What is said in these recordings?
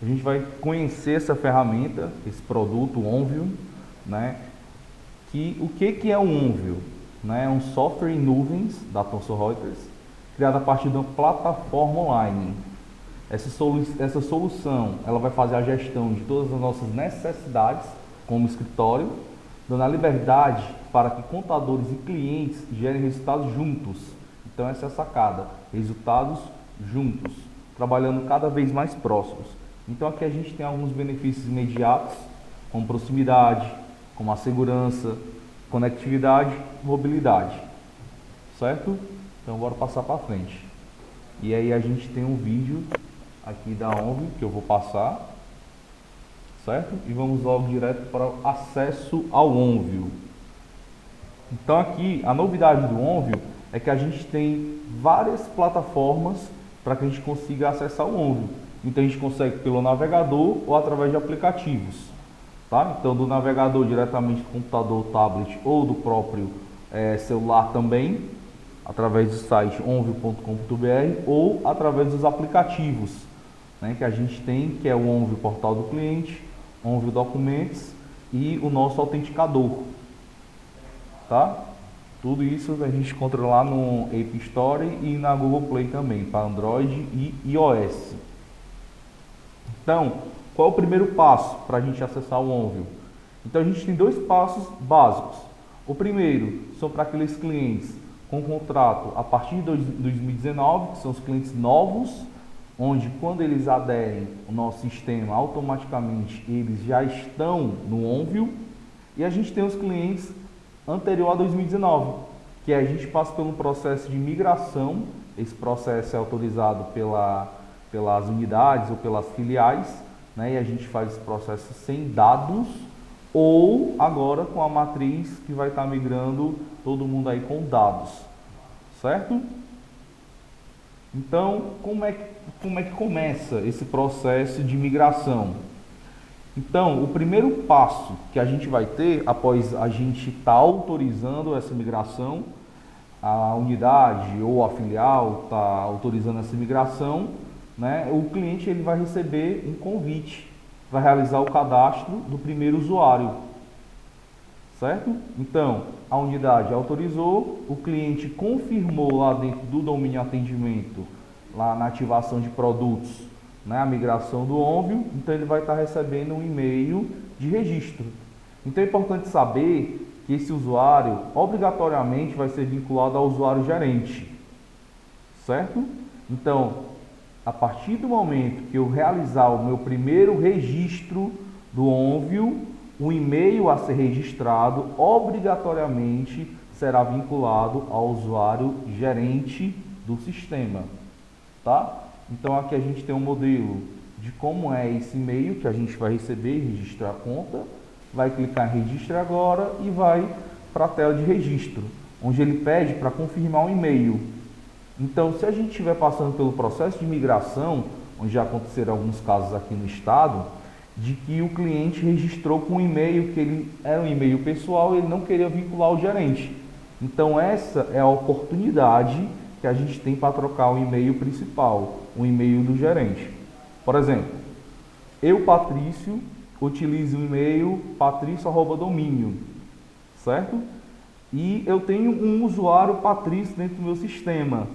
A gente vai conhecer essa ferramenta, esse produto, o Onvio, né? O que é o Onvio? Né? É um software em nuvens da Thomson Reuters, criado a partir de uma plataforma online. Essa solução ela vai fazer a gestão de todas as nossas necessidades como escritório, dando a liberdade para que contadores e clientes gerem resultados juntos. Então essa é a sacada, resultados juntos, trabalhando cada vez mais próximos. Então aqui a gente tem alguns benefícios imediatos, como proximidade, como a segurança, conectividade, mobilidade, certo? Então bora passar para frente. E aí a gente tem um vídeo aqui da Onvio que eu vou passar, certo? E vamos logo direto para o acesso ao Onvio. Então aqui a novidade do Onvio é que a gente tem várias plataformas para que a gente consiga acessar o Onvio. Então a gente consegue pelo navegador ou através de aplicativos, tá? Então do navegador diretamente do computador, tablet ou do próprio celular também, através do site onvio.com.br ou através dos aplicativos, né, que a gente tem, que é o Onvio Portal do Cliente, Onvio Documentos e o nosso autenticador, tá? Tudo isso a gente encontra lá no App Store e na Google Play também, para Android e iOS. Então, qual é o primeiro passo para a gente acessar o Onvio? Então a gente tem dois passos básicos. O primeiro são para aqueles clientes com contrato a partir de 2019, que são os clientes novos, onde quando eles aderem ao nosso sistema, automaticamente eles já estão no Onvio. E a gente tem os clientes anterior a 2019, que a gente passa por um processo de migração. Esse processo é autorizado pelas unidades ou pelas filiais, né? E a gente faz esse processo sem dados, ou agora com a matriz que vai estar migrando todo mundo aí com dados, certo? Então, como é que começa esse processo de migração? Então, o primeiro passo que a gente vai ter após a gente estar autorizando essa migração, a unidade ou a filial está autorizando essa migração, né? O cliente ele vai receber um convite para realizar o cadastro do primeiro usuário, certo? Então, a unidade autorizou, o cliente confirmou lá dentro do domínio atendimento, lá na ativação de produtos, né, a migração do Onvio, então ele vai estar recebendo um e-mail de registro. Então é importante saber que esse usuário obrigatoriamente vai ser vinculado ao usuário gerente, certo? Então, a partir do momento que eu realizar o meu primeiro registro do Onvio, o e-mail a ser registrado obrigatoriamente será vinculado ao usuário gerente do sistema, tá? Então aqui a gente tem um modelo de como é esse e-mail que a gente vai receber e registrar a conta, vai clicar em registrar agora e vai para a tela de registro, onde ele pede para confirmar o e-mail. Então, se a gente estiver passando pelo processo de migração, onde já aconteceram alguns casos aqui no estado, de que o cliente registrou com um e-mail que ele era um e-mail pessoal e ele não queria vincular o gerente. Então, essa é a oportunidade que a gente tem para trocar o e-mail principal, o e-mail do gerente. Por exemplo, eu, Patrício, utilizo o e-mail patrício@domínio, certo? E eu tenho um usuário Patrício dentro do meu sistema.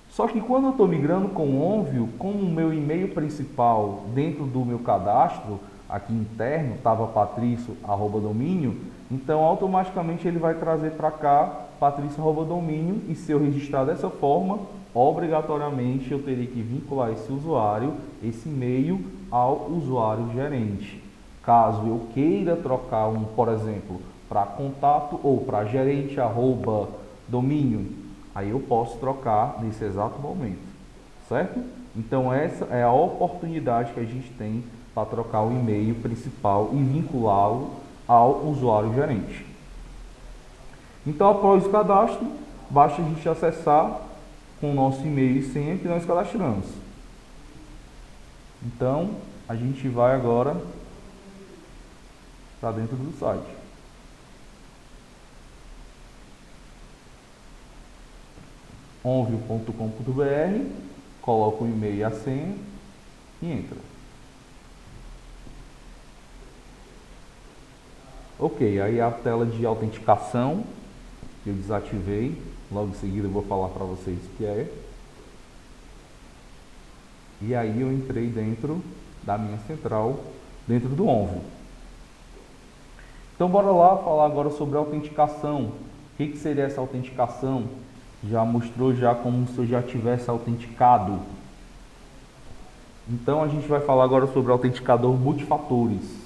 Só que quando eu estou migrando com o Onvio, como o meu e-mail principal dentro do meu cadastro, aqui interno, estava patrício@domínio, então automaticamente ele vai trazer para cá patrício@domínio, e se eu registrar dessa forma, obrigatoriamente eu teria que vincular esse usuário, esse e-mail, ao usuário gerente. Caso eu queira trocar por exemplo, para contato ou para gerente@domínio, aí eu posso trocar nesse exato momento, certo? Então essa é a oportunidade que a gente tem para trocar o e-mail principal e vinculá-lo ao usuário gerente. Então após o cadastro, basta a gente acessar com o nosso e-mail e senha que nós cadastramos. Então a gente vai agora para dentro do site. onvio.com.br, coloca o e-mail e a senha e entra. Ok, aí a tela de autenticação que eu desativei, logo em seguida eu vou falar para vocês o que é. E aí eu entrei dentro da minha central, dentro do Onvio. Então bora lá falar agora sobre a autenticação. O que seria essa autenticação? Já mostrou já como se eu já tivesse autenticado. Então a gente vai falar agora sobre o autenticador multifatores.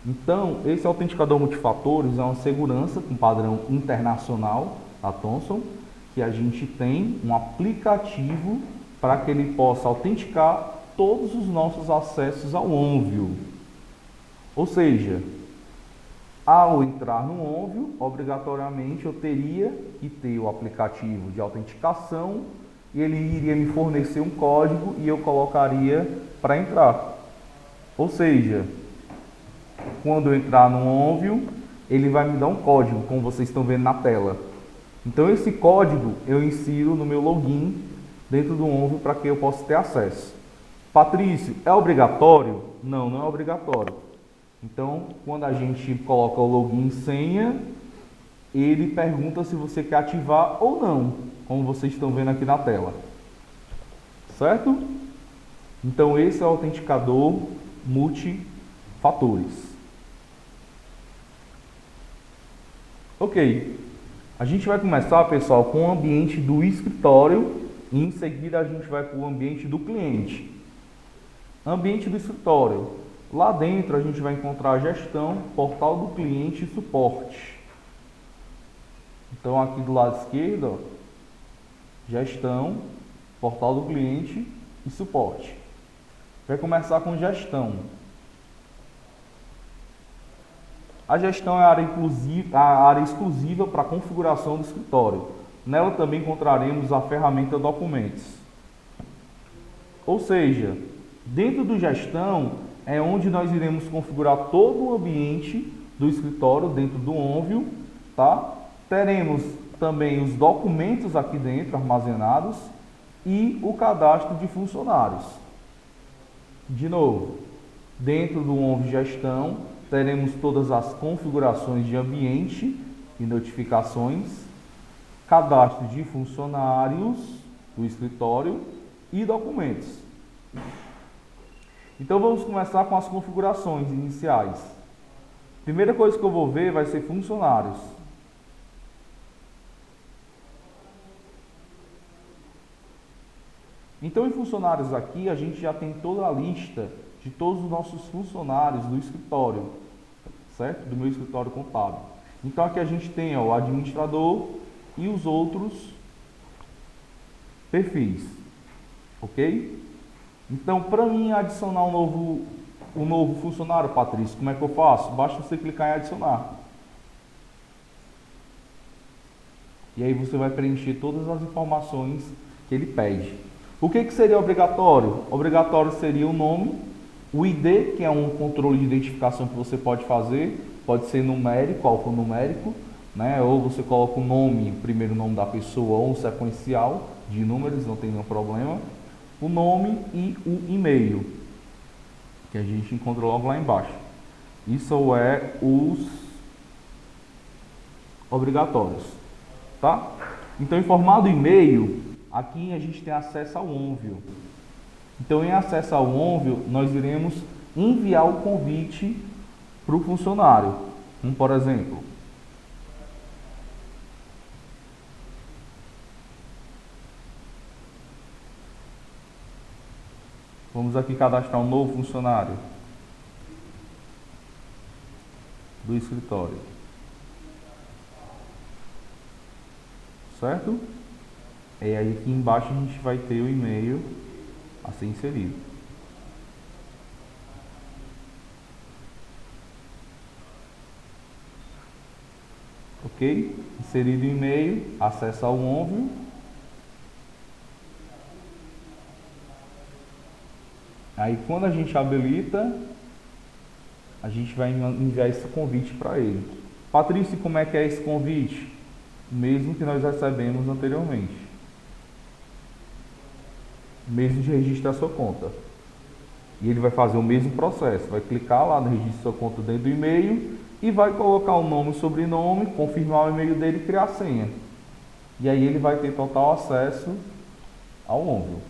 Então, esse autenticador multifatores é uma segurança com padrão internacional da Thomson, que a gente tem um aplicativo para que ele possa autenticar todos os nossos acessos ao Onvio. Ou seja, ao entrar no Onvio, obrigatoriamente eu teria que ter o aplicativo de autenticação e ele iria me fornecer um código e eu colocaria para entrar. Ou seja, quando eu entrar no Onvio, ele vai me dar um código, como vocês estão vendo na tela. Então esse código eu insiro no meu login dentro do Onvio para que eu possa ter acesso. Patrício, é obrigatório? Não, não é obrigatório. Então, quando a gente coloca o login e senha, ele pergunta se você quer ativar ou não, como vocês estão vendo aqui na tela. Certo? Então esse é o autenticador multifatores. Ok, a gente vai começar, pessoal, com o ambiente do escritório e em seguida a gente vai para o ambiente do cliente. Ambiente do escritório. Lá dentro a gente vai encontrar gestão, portal do cliente e suporte. Então aqui do lado esquerdo, ó, gestão, portal do cliente e suporte. Vai começar com gestão. A gestão é a área exclusiva para a configuração do escritório. Nela também encontraremos a ferramenta documentos. Ou seja, dentro do gestão é onde nós iremos configurar todo o ambiente do escritório dentro do Onvio, tá? Teremos também os documentos aqui dentro armazenados e o cadastro de funcionários. De novo, dentro do Onvio Gestão teremos todas as configurações de ambiente e notificações, cadastro de funcionários do escritório e documentos. Então vamos começar com as configurações iniciais. Primeira coisa que eu vou ver vai ser funcionários. Então em funcionários aqui a gente já tem toda a lista de todos os nossos funcionários do escritório, certo? Do meu escritório contábil. Então aqui a gente tem o administrador e os outros perfis, ok? Então para mim adicionar um novo funcionário, Patrício, como é que eu faço? Basta você clicar em adicionar. E aí você vai preencher todas as informações que ele pede. O que seria obrigatório? Obrigatório seria o nome, o ID, que é um controle de identificação que você pode fazer, pode ser numérico, alfanumérico, né? Ou você coloca o nome, o primeiro nome da pessoa, ou um sequencial de números, não tem nenhum problema. O nome e o e-mail, que a gente encontrou logo lá embaixo. Isso é os obrigatórios, tá? Então, em formato e-mail, aqui a gente tem acesso ao Onvio. Então, em acesso ao Onvio, nós iremos enviar o convite para o funcionário. Por exemplo, vamos aqui cadastrar um novo funcionário do escritório. Certo? E aí aqui embaixo a gente vai ter o e-mail a ser inserido. Ok? Inserido o e-mail, acesso ao Onvio. Aí quando a gente habilita, a gente vai enviar esse convite para ele. Patrícia, como é que é esse convite? Mesmo que nós recebemos anteriormente. Mesmo de registrar sua conta. E ele vai fazer o mesmo processo, vai clicar lá no registro de sua conta dentro do e-mail e vai colocar o nome e sobrenome, confirmar o e-mail dele e criar a senha. E aí ele vai ter total acesso ao Onvio.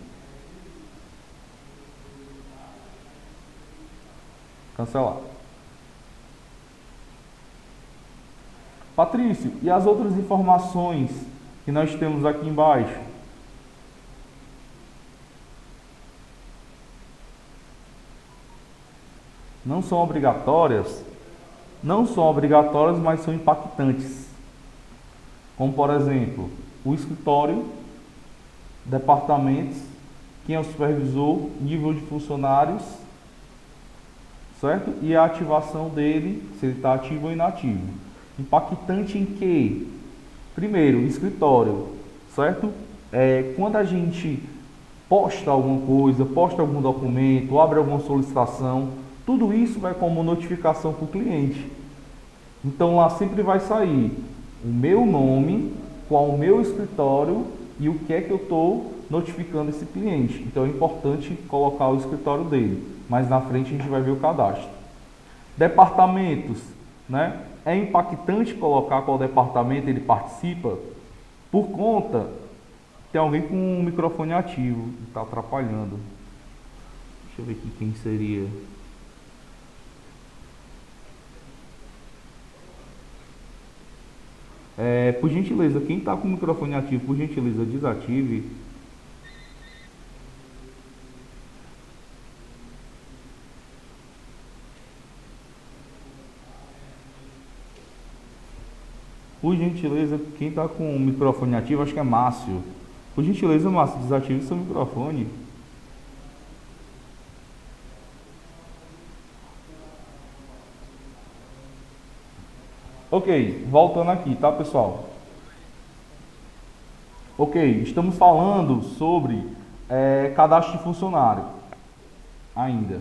Cancelar. Patrício, e as outras informações que nós temos aqui embaixo? Não são obrigatórias? Não são obrigatórias, mas são impactantes. Como, por exemplo, o escritório, departamentos, quem é o supervisor, nível de funcionários, certo? E a ativação dele, se ele está ativo ou inativo. Impactante em que? Primeiro, escritório, certo? Quando a gente posta alguma coisa, posta algum documento, abre alguma solicitação, tudo isso vai como notificação para o cliente. Então lá sempre vai sair o meu nome, qual o meu escritório e o que é que eu estou notificando esse cliente. Então é importante colocar o escritório dele, mas na frente a gente vai ver o cadastro. Departamentos, né? É impactante colocar qual departamento ele participa por conta. Tem alguém com o microfone ativo, está atrapalhando. Deixa eu ver aqui quem seria. Por gentileza, quem está com o microfone ativo, por gentileza, desative. Por gentileza, quem está com o microfone ativo, acho que é Márcio. Por gentileza, Márcio, desative seu microfone. Ok, voltando aqui, tá, pessoal? Ok, estamos falando sobre cadastro de funcionário ainda.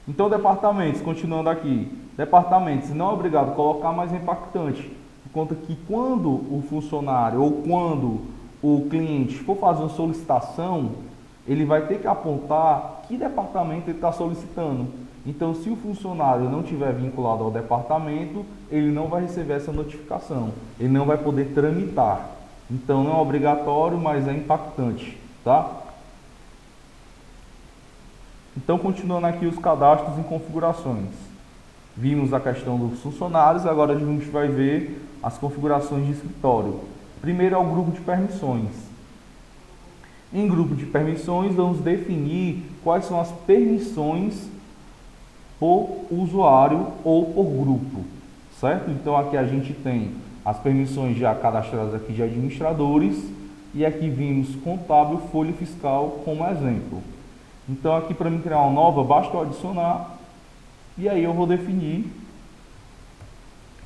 Então, departamentos, continuando aqui. Departamentos, não é obrigado a colocar, mas é impactante. Por conta que quando o funcionário ou quando o cliente for fazer uma solicitação, ele vai ter que apontar que departamento ele está solicitando. Então, se o funcionário não tiver vinculado ao departamento, ele não vai receber essa notificação. Ele não vai poder tramitar. Então, não é obrigatório, mas é impactante, tá? Então, continuando aqui os cadastros e configurações. Vimos a questão dos funcionários, agora a gente vai ver as configurações de escritório. Primeiro é o grupo de permissões. Em grupo de permissões, vamos definir quais são as permissões por usuário ou por grupo, certo? Então, aqui a gente tem as permissões já cadastradas aqui de administradores e aqui vimos contábil, folha fiscal como exemplo. Então, aqui para mim criar uma nova, basta eu adicionar e aí eu vou definir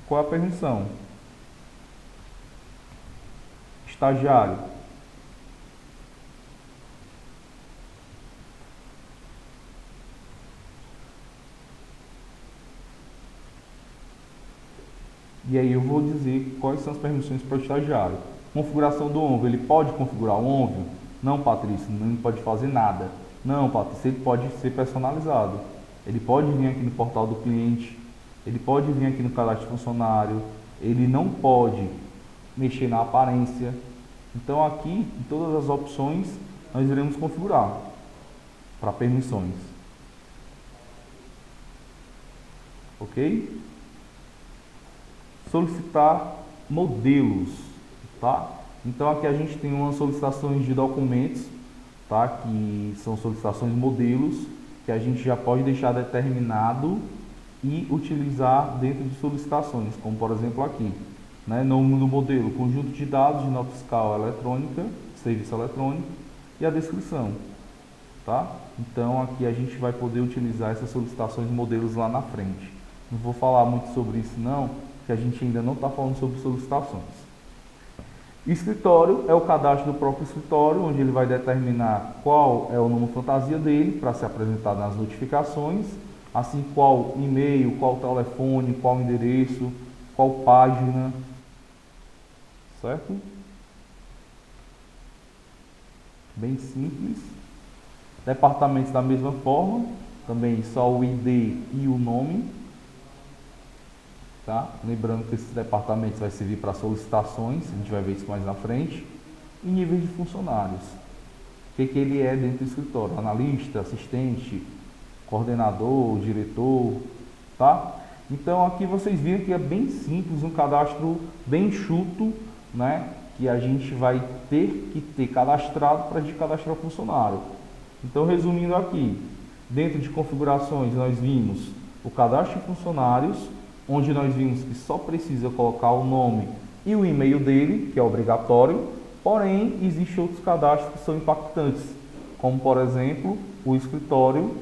qual é a permissão. Estagiário. E aí eu vou dizer quais são as permissões para o estagiário. Configuração do Onvio. Ele pode configurar o Onvio? Não, Patrícia, não pode fazer nada. Não, Patrícia, ele pode ser personalizado. Ele pode vir aqui no portal do cliente. Ele pode vir aqui no cadastro de funcionário. Ele não pode mexer na aparência. Então aqui, em todas as opções, nós iremos configurar para permissões. Ok? Solicitar modelos, tá? Então aqui a gente tem umas solicitações de documentos, tá? Que são solicitações modelos, que a gente já pode deixar determinado e utilizar dentro de solicitações, como por exemplo aqui, né? Nome do modelo, conjunto de dados de nota fiscal eletrônica, serviço eletrônico e a descrição, tá? Então aqui a gente vai poder utilizar essas solicitações de modelos lá na frente. Não vou falar muito sobre isso não, que a gente ainda não está falando sobre solicitações. Escritório é o cadastro do próprio escritório, onde ele vai determinar qual é o nome fantasia dele para ser apresentado nas notificações, assim qual e-mail, qual telefone, qual endereço, qual página, certo? Bem simples. Departamentos da mesma forma, também só o ID e o nome, tá? Lembrando que esses departamentos vai servir para solicitações, a gente vai ver isso mais na frente. E níveis de funcionários. O que ele é dentro do escritório? Analista, assistente, coordenador, diretor, tá? Então aqui vocês viram que é bem simples, um cadastro bem enxuto, né? Que a gente vai ter que ter cadastrado para a gente cadastrar o funcionário. Então, resumindo aqui, dentro de configurações nós vimos o cadastro de funcionários, onde nós vimos que só precisa colocar o nome e o e-mail dele, que é obrigatório, porém existem outros cadastros que são impactantes, como por exemplo o escritório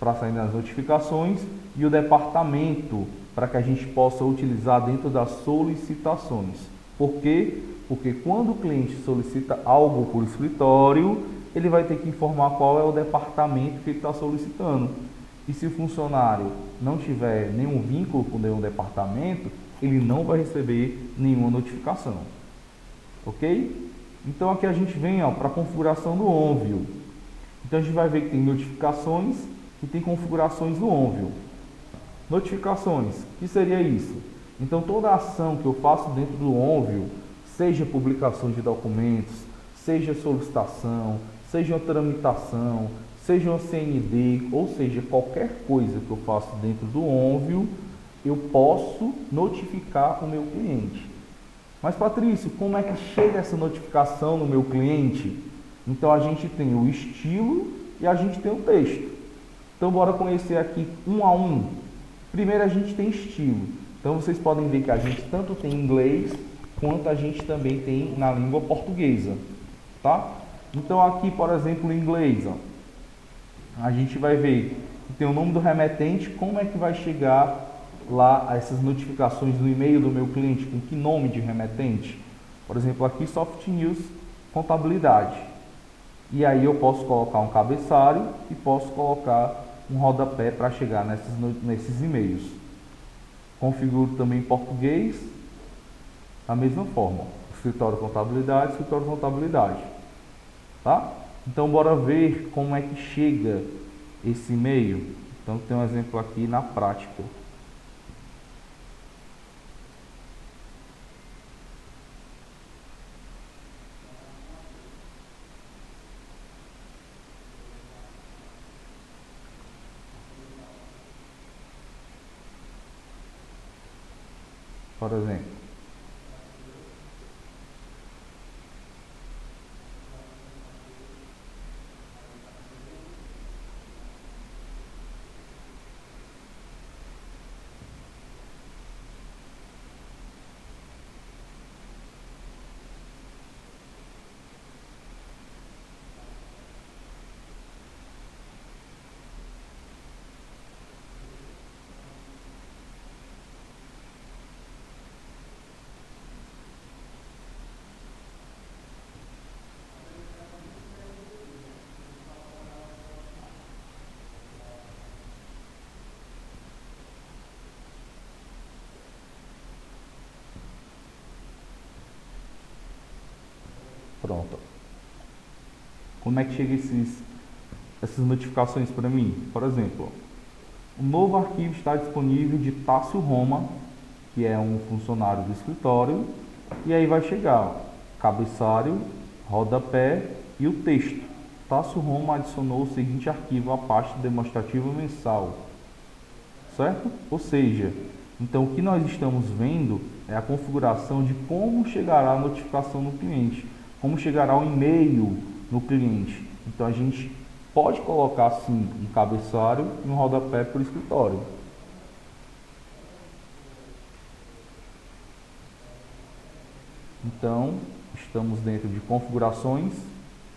para sair das notificações e o departamento para que a gente possa utilizar dentro das solicitações. Por quê? Porque quando o cliente solicita algo por escritório, ele vai ter que informar qual é o departamento que ele está solicitando. E se o funcionário não tiver nenhum vínculo com nenhum departamento, ele não vai receber nenhuma notificação. Ok? Então aqui a gente vem para a configuração do OnView. Então a gente vai ver que tem notificações e tem configurações do OnView. Notificações, o que seria isso? Então toda ação que eu faço dentro do OnView, seja publicação de documentos, seja solicitação, seja uma tramitação, seja uma CND, ou seja, qualquer coisa que eu faço dentro do OnView, eu posso notificar o meu cliente. Mas Patrício, como é que chega essa notificação no meu cliente? Então a gente tem o estilo e a gente tem o texto. Então bora conhecer aqui um a um. Primeiro a gente tem estilo. Então vocês podem ver que a gente tanto tem inglês quanto a gente também tem na língua portuguesa, tá? Então aqui, por exemplo, em inglês, ó, a gente vai ver que tem o nome do remetente, como é que vai chegar lá essas notificações no e-mail do meu cliente, com que nome de remetente? Por exemplo, aqui Soft News Contabilidade. E aí eu posso colocar um cabeçalho e posso colocar um rodapé para chegar nesses e-mails. Configuro também em português, da mesma forma. Escritório Contabilidade, Escritório Contabilidade. Tá? Então, bora ver como é que chega esse e-mail. Então, tem um exemplo aqui na prática. Por exemplo, pronto. Como é que chega essas notificações para mim? Por exemplo, um novo arquivo está disponível de Tássio Roma, que é um funcionário do escritório, e aí vai chegar ó, cabeçalho, rodapé e o texto. Tássio Roma adicionou o seguinte arquivo à pasta demonstrativa mensal, certo? Ou seja, então o que nós estamos vendo é a configuração de como chegará a notificação no cliente, como chegará o e-mail no cliente. Então a gente pode colocar sim um cabeçalho e um rodapé para o escritório. Então, estamos dentro de configurações,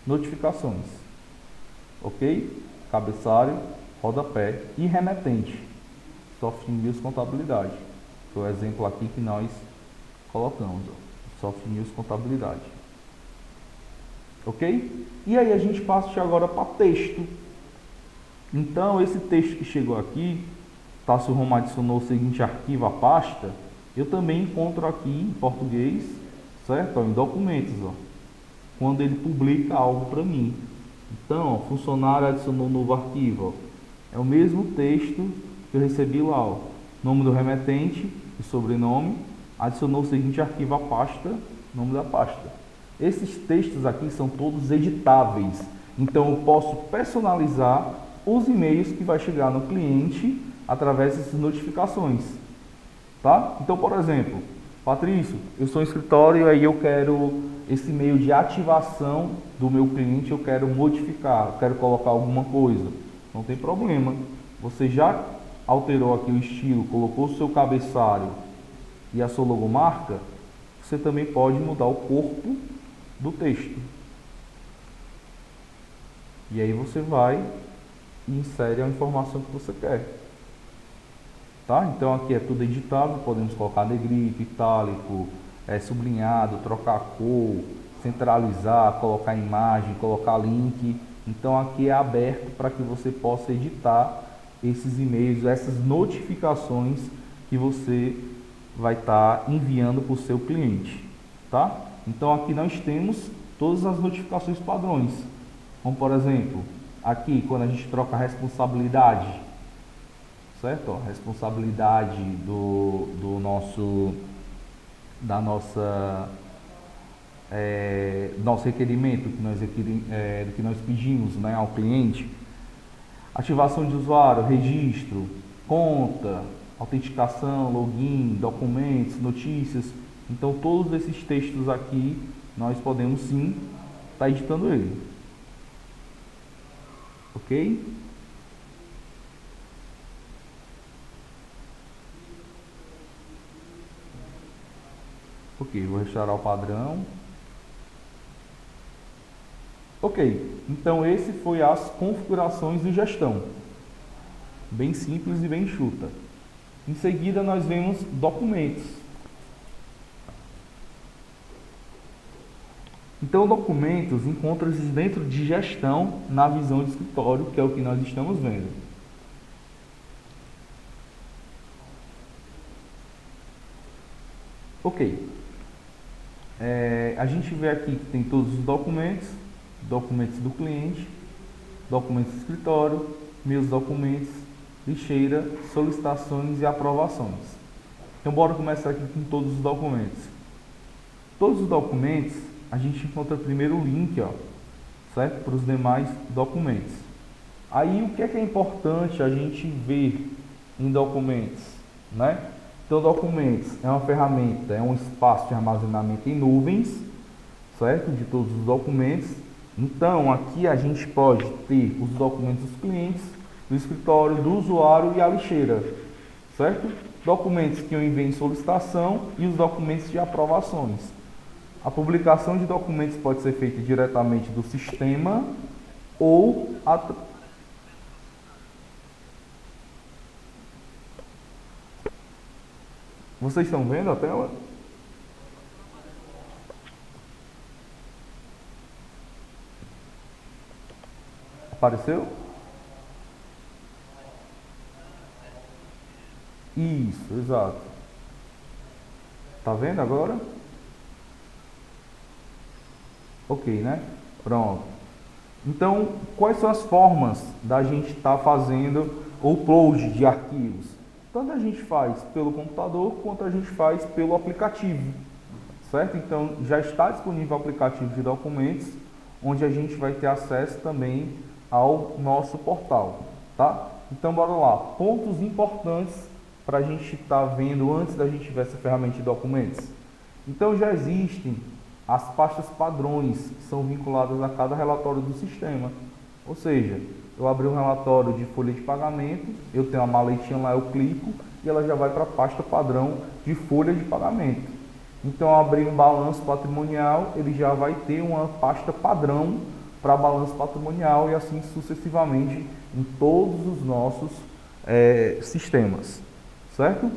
notificações. Ok? Cabeçalho, rodapé e remetente. Soft News Contabilidade. Foi o exemplo aqui que nós colocamos. Ó. Soft News Contabilidade. Ok? E aí a gente passa agora para texto. Então, esse texto que chegou aqui, Tássio Roma adicionou o seguinte arquivo à pasta, eu também encontro aqui em português, certo? Ó, em documentos, ó, quando ele publica algo para mim. Então, ó, funcionário adicionou um novo arquivo. Ó. É o mesmo texto que eu recebi lá, ó. Nome do remetente e sobrenome. Adicionou o seguinte arquivo à pasta, nome da pasta. Esses textos aqui são todos editáveis. Então eu posso personalizar os e-mails que vai chegar no cliente através dessas notificações. Tá? Então, por exemplo, Patrício, eu sou um escritório e aí eu quero esse e-mail de ativação do meu cliente, eu quero modificar, eu quero colocar alguma coisa. Não tem problema. Você já alterou aqui o estilo, colocou o seu cabeçalho e a sua logomarca, você também pode mudar o corpo do texto. E aí você vai e insere a informação que você quer. Tá? Então aqui é tudo editável, podemos colocar negrito, itálico, sublinhado, trocar a cor, centralizar, colocar imagem, colocar link. Então aqui é aberto para que você possa editar esses e-mails, essas notificações que você vai estar enviando para o seu cliente. Tá? Então aqui nós temos todas as notificações padrões. Como por exemplo, aqui quando a gente troca a responsabilidade, certo? Ó, responsabilidade do nosso nosso requerimento que nós pedimos, né, ao cliente. Ativação de usuário, registro, conta, autenticação, login, documentos, notícias. Então todos esses textos aqui nós podemos sim estar editando ele. Ok? Ok, vou restaurar o padrão. Ok, então esse foi as configurações de gestão. Bem simples e bem enxuta. Em seguida nós vemos documentos. Então documentos encontram-se dentro de gestão na visão de escritório, que é o que nós estamos vendo. Ok. A gente vê aqui que tem todos os documentos, documentos do cliente, documentos do escritório, meus documentos, lixeira, solicitações e aprovações. Então bora começar aqui com todos os documentos. Todos os documentos a gente encontra primeiro o link, ó, certo? Para os demais documentos. Aí o que é importante a gente ver em documentos, né? Então, documentos é uma ferramenta, é um espaço de armazenamento em nuvens, certo? De todos os documentos. Então, aqui a gente pode ter os documentos dos clientes, do escritório, do usuário e a lixeira, certo? Documentos que eu envio em solicitação e os documentos de aprovações. A publicação de documentos pode ser feita diretamente do sistema ou Vocês estão vendo a tela? Apareceu? Isso, exato. Tá vendo agora? Ok, né? Pronto. Então, quais são as formas da gente estar fazendo o upload de arquivos? Tanto a gente faz pelo computador, quanto a gente faz pelo aplicativo, certo? Então, já está disponível o aplicativo de documentos, onde a gente vai ter acesso também ao nosso portal, tá? Então, bora lá. Pontos importantes para a gente estar vendo antes da gente ver essa ferramenta de documentos. Então, já existem as pastas padrões, que são vinculadas a cada relatório do sistema. Ou seja, eu abri um relatório de folha de pagamento, eu tenho uma maletinha lá, eu clico e ela já vai para a pasta padrão de folha de pagamento. Então, eu abri um balanço patrimonial, ele já vai ter uma pasta padrão para balanço patrimonial e assim sucessivamente em todos os nossos sistemas, certo?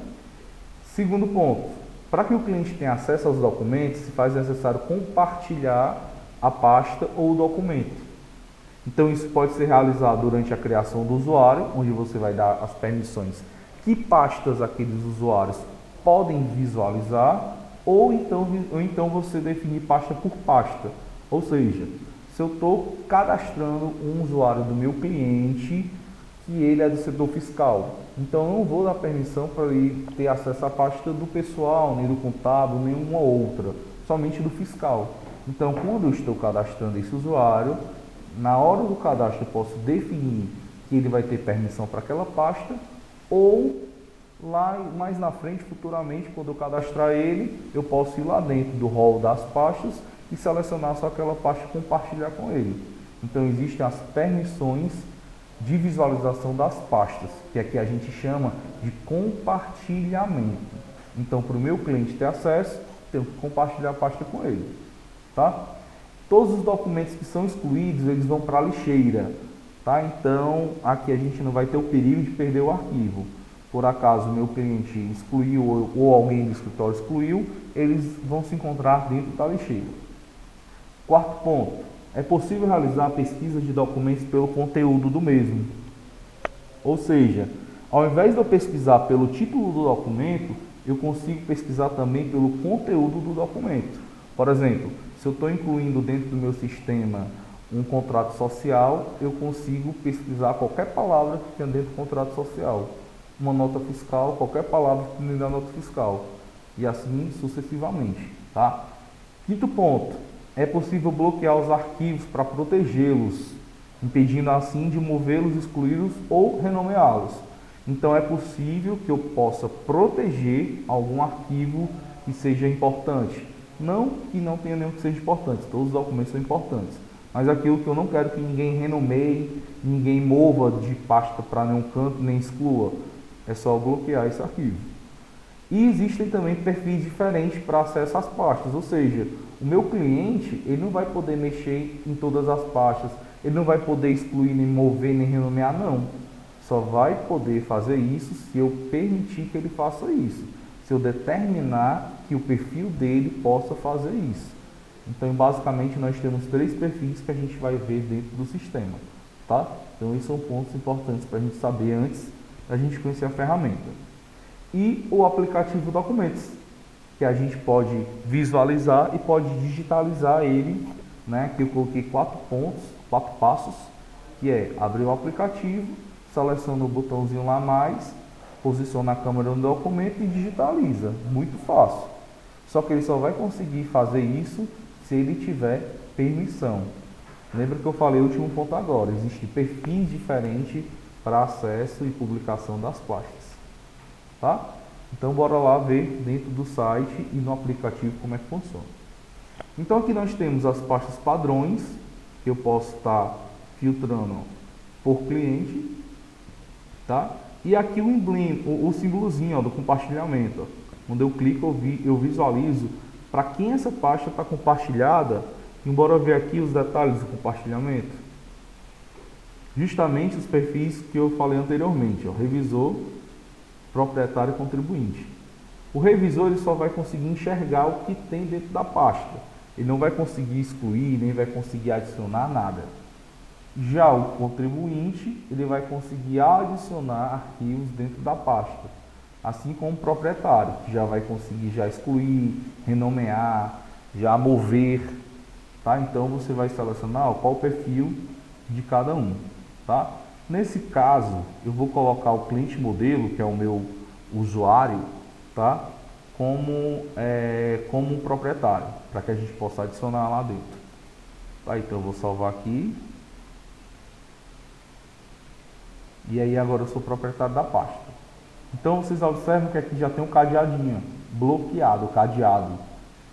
Segundo ponto, para que o cliente tenha acesso aos documentos, se faz necessário compartilhar a pasta ou o documento. Então, isso pode ser realizado durante a criação do usuário, onde você vai dar as permissões que pastas aqueles usuários podem visualizar, ou então você definir pasta por pasta. Ou seja, se eu estou cadastrando um usuário do meu cliente, que ele é do setor fiscal. Então eu não vou dar permissão para ele ter acesso à pasta do pessoal, nem do contábil, nenhuma outra, somente do fiscal. Então quando eu estou cadastrando esse usuário, na hora do cadastro eu posso definir que ele vai ter permissão para aquela pasta, ou lá mais na frente, futuramente, quando eu cadastrar ele, eu posso ir lá dentro do rol das pastas e selecionar só aquela pasta e compartilhar com ele. Então existem as permissões de visualização das pastas, que aqui a gente chama de compartilhamento. Então, para o meu cliente ter acesso, tenho que compartilhar a pasta com ele, tá? Todos os documentos que são excluídos, eles vão para a lixeira, tá? Então, aqui a gente não vai ter o perigo de perder o arquivo. Por acaso o meu cliente excluiu ou alguém do escritório excluiu, eles vão se encontrar dentro da lixeira. Quarto ponto, é possível realizar pesquisa de documentos pelo conteúdo do mesmo. Ou seja, ao invés de eu pesquisar pelo título do documento, eu consigo pesquisar também pelo conteúdo do documento. Por exemplo, se eu estou incluindo dentro do meu sistema um contrato social, eu consigo pesquisar qualquer palavra que tenha dentro do contrato social. Uma nota fiscal, qualquer palavra que tenha na nota fiscal. E assim sucessivamente, tá? Quinto ponto, é possível bloquear os arquivos para protegê-los, impedindo assim de movê-los, excluí-los ou renomeá-los. Então é possível que eu possa proteger algum arquivo que seja importante. Não que não tenha nenhum que seja importante, todos os documentos são importantes. Mas aquilo que eu não quero que ninguém renomeie, ninguém mova de pasta para nenhum canto, nem exclua. É só bloquear esse arquivo. E existem também perfis diferentes para acesso às pastas, ou seja, o meu cliente ele não vai poder mexer em todas as pastas, ele não vai poder excluir, nem mover, nem renomear, não. Só vai poder fazer isso se eu permitir que ele faça isso, se eu determinar que o perfil dele possa fazer isso. Então, basicamente, nós temos 3 perfis que a gente vai ver dentro do sistema, tá? Então, esses são pontos importantes para a gente saber antes da gente conhecer a ferramenta. E o aplicativo Documentos, que a gente pode visualizar e pode digitalizar ele, né? Que eu coloquei 4 pontos, 4 passos, que é abrir o aplicativo, seleciona o botãozinho lá mais, posiciona a câmera no documento e digitaliza. Muito fácil. Só que ele só vai conseguir fazer isso se ele tiver permissão. Lembra que eu falei o último ponto agora, existem perfis diferentes para acesso e publicação das pastas, tá? Então bora lá ver dentro do site e no aplicativo como é que funciona. Então aqui nós temos as pastas padrões, que eu posso estar filtrando por cliente, tá? E aqui o emblema, o símbolozinho do compartilhamento, ó. Quando eu clico eu visualizo para quem essa pasta está compartilhada, embora ver aqui os detalhes do compartilhamento. Justamente os perfis que eu falei anteriormente, ó, revisor, proprietário e contribuinte. O revisor ele só vai conseguir enxergar o que tem dentro da pasta. Ele não vai conseguir excluir, nem vai conseguir adicionar nada. Já o contribuinte, ele vai conseguir adicionar arquivos dentro da pasta. Assim como o proprietário, que já vai conseguir já excluir, renomear, já mover. Tá? Então você vai selecionar qual o perfil de cada um. Tá? Nesse caso, eu vou colocar o cliente modelo, que é o meu usuário, tá? como um proprietário, para que a gente possa adicionar lá dentro. Tá? Então eu vou salvar aqui. E aí agora eu sou proprietário da pasta. Então vocês observam que aqui já tem um cadeadinho, bloqueado, cadeado.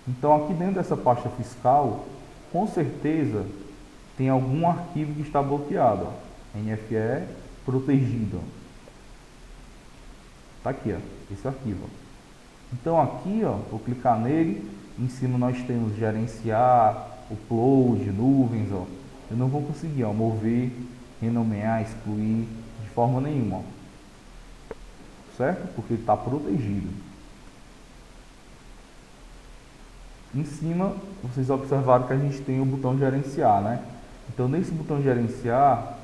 Então aqui dentro dessa pasta fiscal, com certeza tem algum arquivo que está bloqueado. Ó. NFE protegido. Tá aqui, ó, esse arquivo. Então aqui, ó, vou clicar nele. Em cima nós temos gerenciar, upload, nuvens, ó. Eu não vou conseguir, ó, mover, renomear, excluir de forma nenhuma, ó. Certo? Porque ele está protegido. Em cima, vocês observaram que a gente tem o botão gerenciar, né? Então nesse botão gerenciar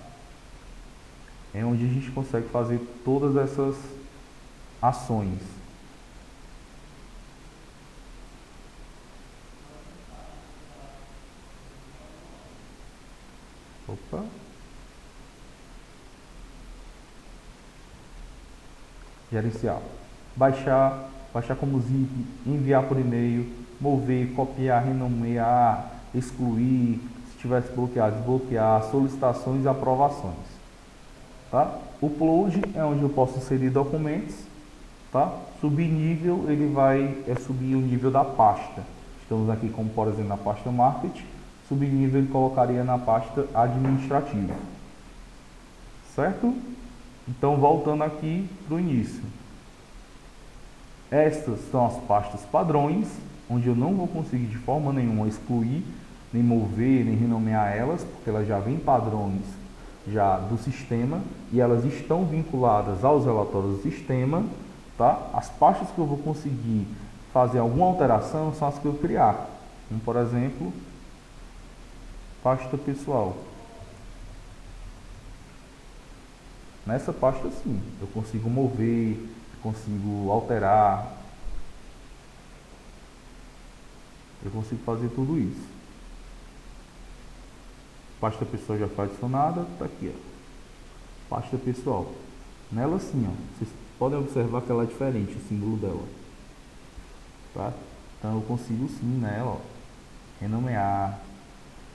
é onde a gente consegue fazer todas essas ações. Opa. gerenciar. Baixar como zip, enviar por e-mail, mover, copiar, renomear, excluir, se tivesse bloqueado, desbloquear, solicitações e aprovações. Tá? O upload é onde eu posso inserir documentos. Tá? Subir nível, ele vai subir o nível da pasta. Estamos aqui como, por exemplo, na pasta marketing. Subir nível, ele colocaria na pasta administrativa. Certo? Então, voltando aqui para o início. Estas são as pastas padrões, onde eu não vou conseguir de forma nenhuma excluir, nem mover, nem renomear elas, porque elas já vêm padrões já do sistema e elas estão vinculadas aos relatórios do sistema. Tá? As pastas que eu vou conseguir fazer alguma alteração são as que eu criar. Como, por exemplo, pasta pessoal. Nessa pasta sim, eu consigo mover, consigo alterar, eu consigo fazer tudo isso. Pasta pessoal já foi adicionada, tá aqui, ó. Pasta pessoal. Nela sim, ó, vocês podem observar que ela é diferente, o símbolo dela. Tá? Então eu consigo sim nela, ó, renomear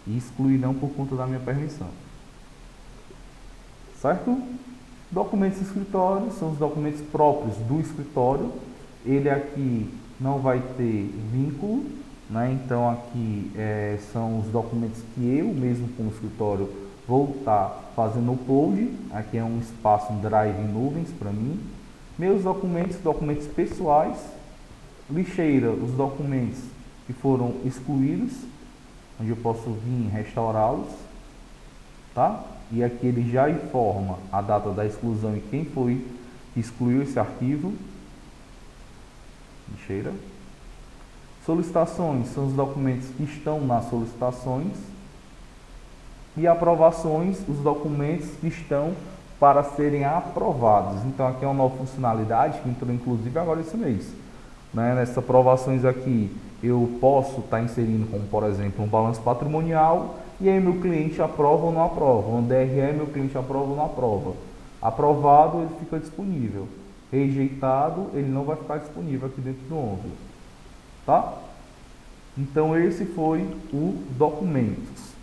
e excluir não por conta da minha permissão. Certo? Documentos do escritório são os documentos próprios do escritório. Ele aqui não vai ter vínculo, né? Então aqui são os documentos que eu mesmo como escritório vou estar fazendo upload. Aqui é um espaço, um drive em nuvens para mim. Meus documentos pessoais. Lixeira, os documentos que foram excluídos, onde eu posso vir restaurá-los, tá? E aqui ele já informa a data da exclusão e quem foi que excluiu esse arquivo. Lixeira. Solicitações são os documentos que estão nas solicitações. E aprovações, os documentos que estão para serem aprovados. Então aqui é uma nova funcionalidade que entrou inclusive agora esse mês. Nessas aprovações aqui eu posso estar inserindo como, por exemplo, um balanço patrimonial. E aí meu cliente aprova ou não aprova. Um DRE, meu cliente aprova ou não aprova. Aprovado, ele fica disponível. Rejeitado, ele não vai ficar disponível aqui dentro do ONVI. Tá? Então esse foi o documentos.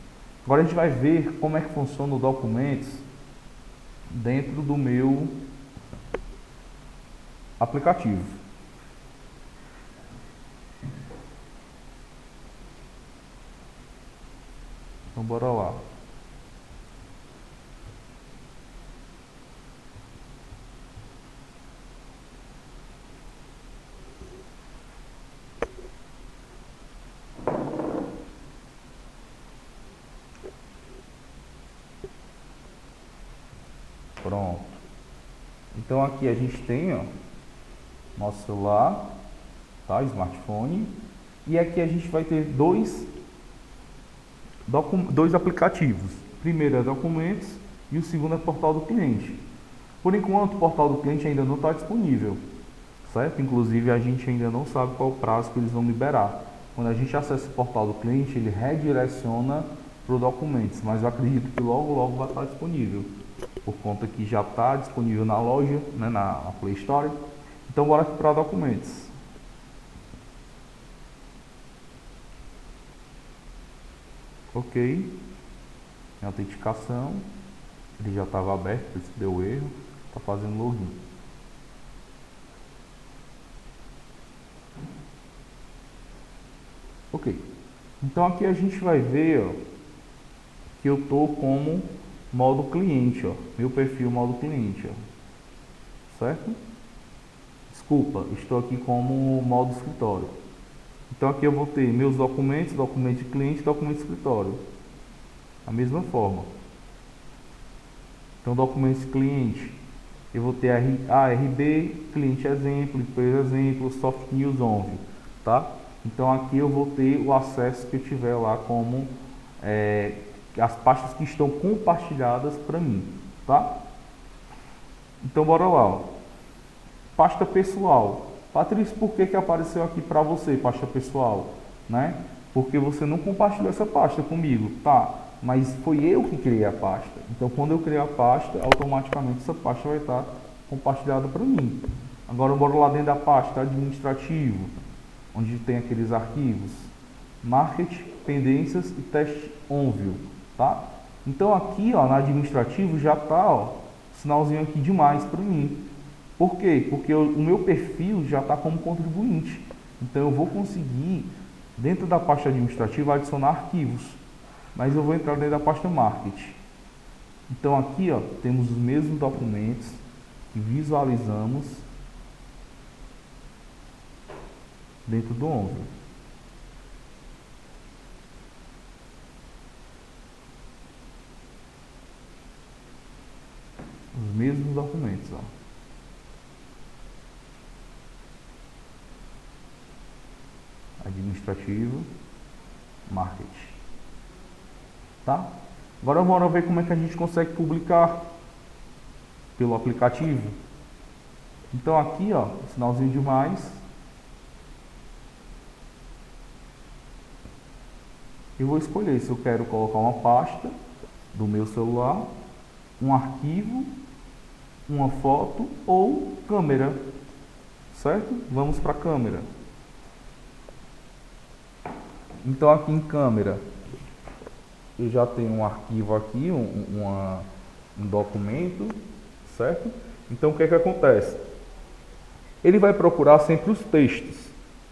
Agora a gente vai ver como é que funciona o documentos dentro do meu aplicativo. Então bora lá. Pronto. Então aqui a gente tem, ó, nosso celular, tá? Smartphone. E aqui a gente vai ter dois aplicativos. O primeiro é documentos e o segundo é portal do cliente. Por enquanto o portal do cliente ainda não está disponível, certo? Inclusive a gente ainda não sabe qual é o prazo que eles vão liberar. Quando a gente acessa o portal do cliente, ele redireciona para o documentos, mas eu acredito que logo vai estar disponível, por conta que já está disponível na loja, né, na Play Store. Então bora aqui para documentos. Ok, autenticação, ele já estava aberto, por isso deu erro, está fazendo login. Ok, então aqui a gente vai ver, ó, que eu estou como modo cliente, ó, meu perfil modo cliente, ó, certo? Desculpa, estou aqui como modo escritório. Então aqui eu vou ter meus documentos, documento de cliente, documento de escritório. Da mesma forma. Então documento de cliente, eu vou ter ARB, cliente exemplo, empresa exemplo, soft news ONVI, tá? Então aqui eu vou ter o acesso que eu tiver lá como as pastas que estão compartilhadas para mim, tá? Então bora lá, ó. Pasta pessoal. Patrícia, por que apareceu aqui para você, pasta pessoal? Né? Porque você não compartilhou essa pasta comigo, tá? Mas foi eu que criei a pasta. Então, quando eu criei a pasta, automaticamente essa pasta vai estar compartilhada para mim. Agora bora lá dentro da pasta administrativo, onde tem aqueles arquivos, marketing, pendências e teste OnView, tá? Então aqui, ó, na administrativo já tá, ó, sinalzinho aqui demais para mim. Por quê? Porque o meu perfil já está como contribuinte. Então eu vou conseguir, dentro da pasta administrativa, adicionar arquivos. Mas eu vou entrar dentro da pasta marketing. Então aqui, ó, temos os mesmos documentos que visualizamos dentro do OnView. Os mesmos documentos, ó. Administrativo, marketing. Tá? Agora vamos ver como é que a gente consegue publicar pelo aplicativo. Então aqui, ó, sinalzinho de mais. Eu vou escolher se eu quero colocar uma pasta do meu celular, um arquivo, uma foto ou câmera, certo? Vamos para a câmera. Então aqui em câmera, eu já tenho um arquivo aqui, um documento, certo? Então o que é que acontece? Ele vai procurar sempre os textos,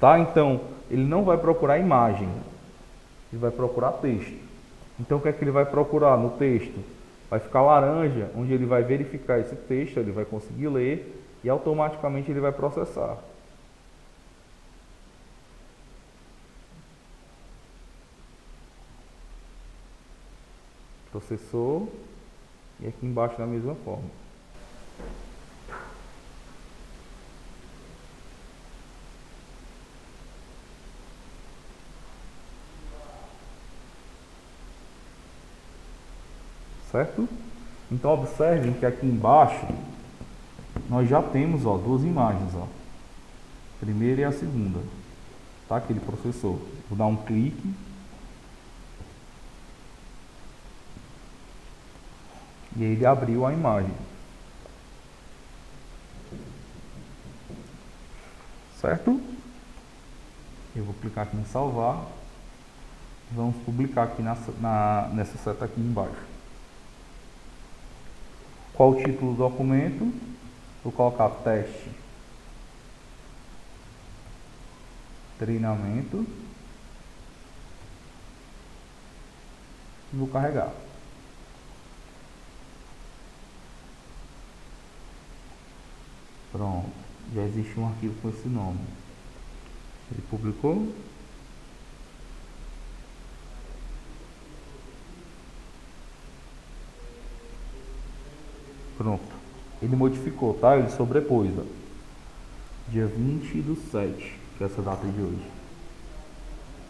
tá? Então ele não vai procurar imagem, ele vai procurar texto. Então o que é que ele vai procurar no texto? Vai ficar laranja, onde ele vai verificar esse texto, ele vai conseguir ler e automaticamente ele vai processar. Processou e aqui embaixo da mesma forma. Certo? Então observem que aqui embaixo nós já temos, ó, duas imagens, ó. A primeira e a segunda, tá? Que ele processou. Vou dar um clique. E ele abriu a imagem. Certo? Eu vou clicar aqui em salvar. Vamos publicar aqui nessa seta aqui embaixo. Qual o título do documento? Vou colocar teste, treinamento. E vou carregar. Pronto, já existe um arquivo com esse nome. Ele publicou. Pronto, ele modificou, tá? Ele sobrepôs, ó. Dia 20/7, que é essa data de hoje.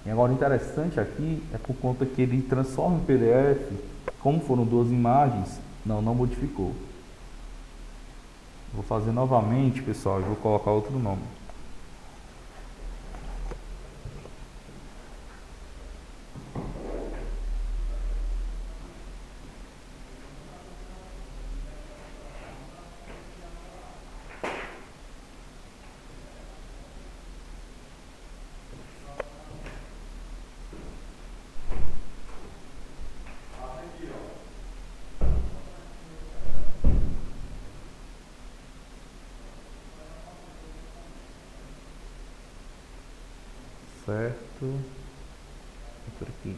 E agora o interessante aqui é por conta que ele transforma em PDF, como foram duas imagens, não modificou. Vou fazer novamente, pessoal, e vou colocar outro nome. Certo. Por aqui.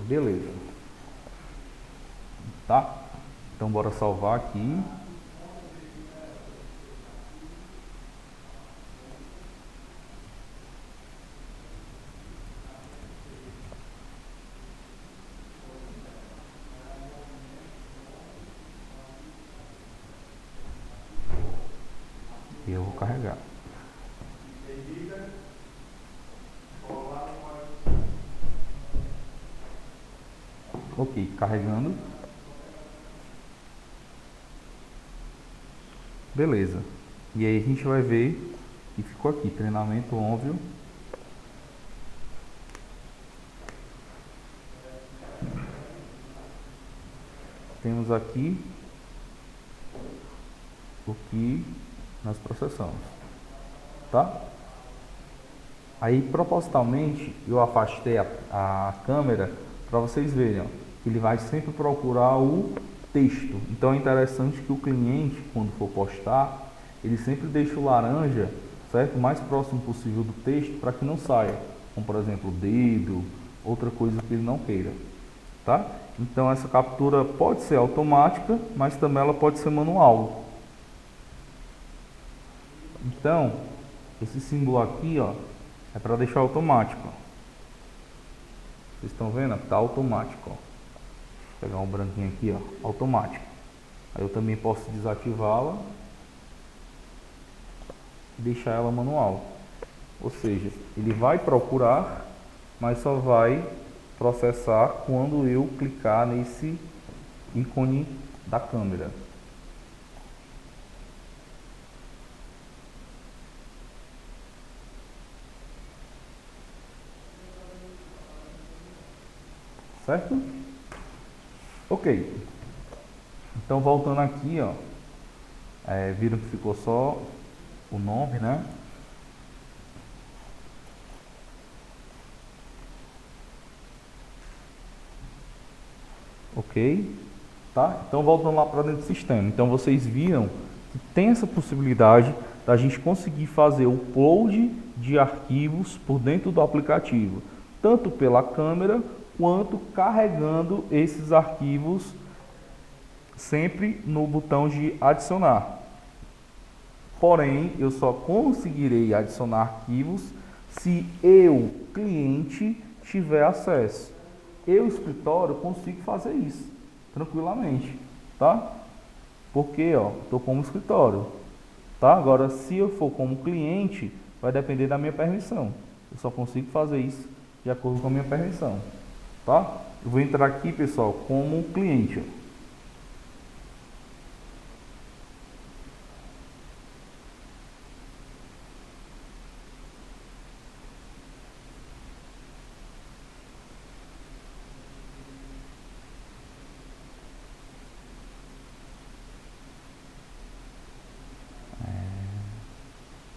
Beleza. Tá? Então bora salvar aqui. E eu vou carregar. Ok, carregando. Beleza. E aí a gente vai ver que ficou aqui, treinamento óbvio. Temos aqui o que nós processamos, tá? Aí propositalmente eu afastei a câmera para vocês verem, ó, que ele vai sempre procurar o texto. Então é interessante que o cliente, quando for postar, ele sempre deixa o laranja, certo, o mais próximo possível do texto para que não saia, como por exemplo o dedo, outra coisa que ele não queira, tá? Então essa captura pode ser automática, mas também ela pode ser manual. Então esse símbolo aqui, ó, é para deixar automático. Ó. Vocês estão vendo? Está automático. Ó. Vou pegar um branquinho aqui, ó, automático. Aí eu também posso desativá-la e deixar ela manual. Ou seja, ele vai procurar, mas só vai processar quando eu clicar nesse ícone da câmera. Certo? Ok. Então voltando aqui, ó, viram que ficou só o nome, né? Ok, tá? Então voltando lá para dentro do sistema. Então vocês viram que tem essa possibilidade da gente conseguir fazer o upload de arquivos por dentro do aplicativo, tanto pela câmera quanto carregando esses arquivos sempre no botão de adicionar. Porém, eu só conseguirei adicionar arquivos se eu, cliente, tiver acesso. Eu, escritório, consigo fazer isso tranquilamente, tá? Porque, ó, estou como escritório, tá? Agora, se eu for como cliente, vai depender da minha permissão. Eu só consigo fazer isso de acordo com a minha permissão, tá? Eu vou entrar aqui, pessoal, como cliente.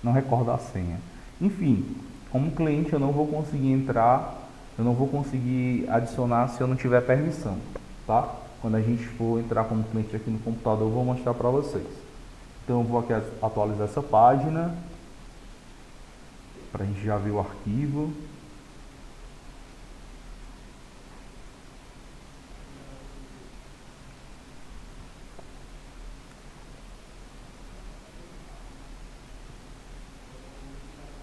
Não recordo a senha. Enfim, como cliente eu não vou conseguir entrar, eu não vou conseguir adicionar se eu não tiver permissão, tá? Quando a gente for entrar como cliente aqui no computador, eu vou mostrar para vocês. Então eu vou aqui atualizar essa página, para a gente já ver o arquivo.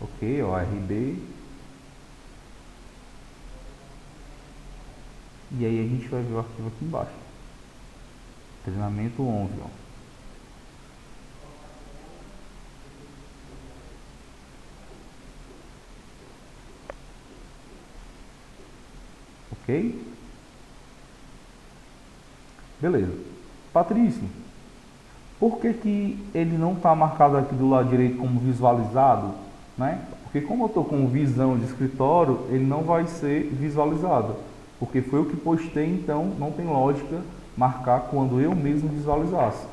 Ok, ó, RB. E aí a gente vai ver o arquivo aqui embaixo. Treinamento 11, ó. Ok? Beleza. Patrício, por que que ele não está marcado aqui do lado direito como visualizado, né? Porque como eu estou com visão de escritório, ele não vai ser visualizado. Porque foi o que postei, então não tem lógica marcar quando eu mesmo visualizasse.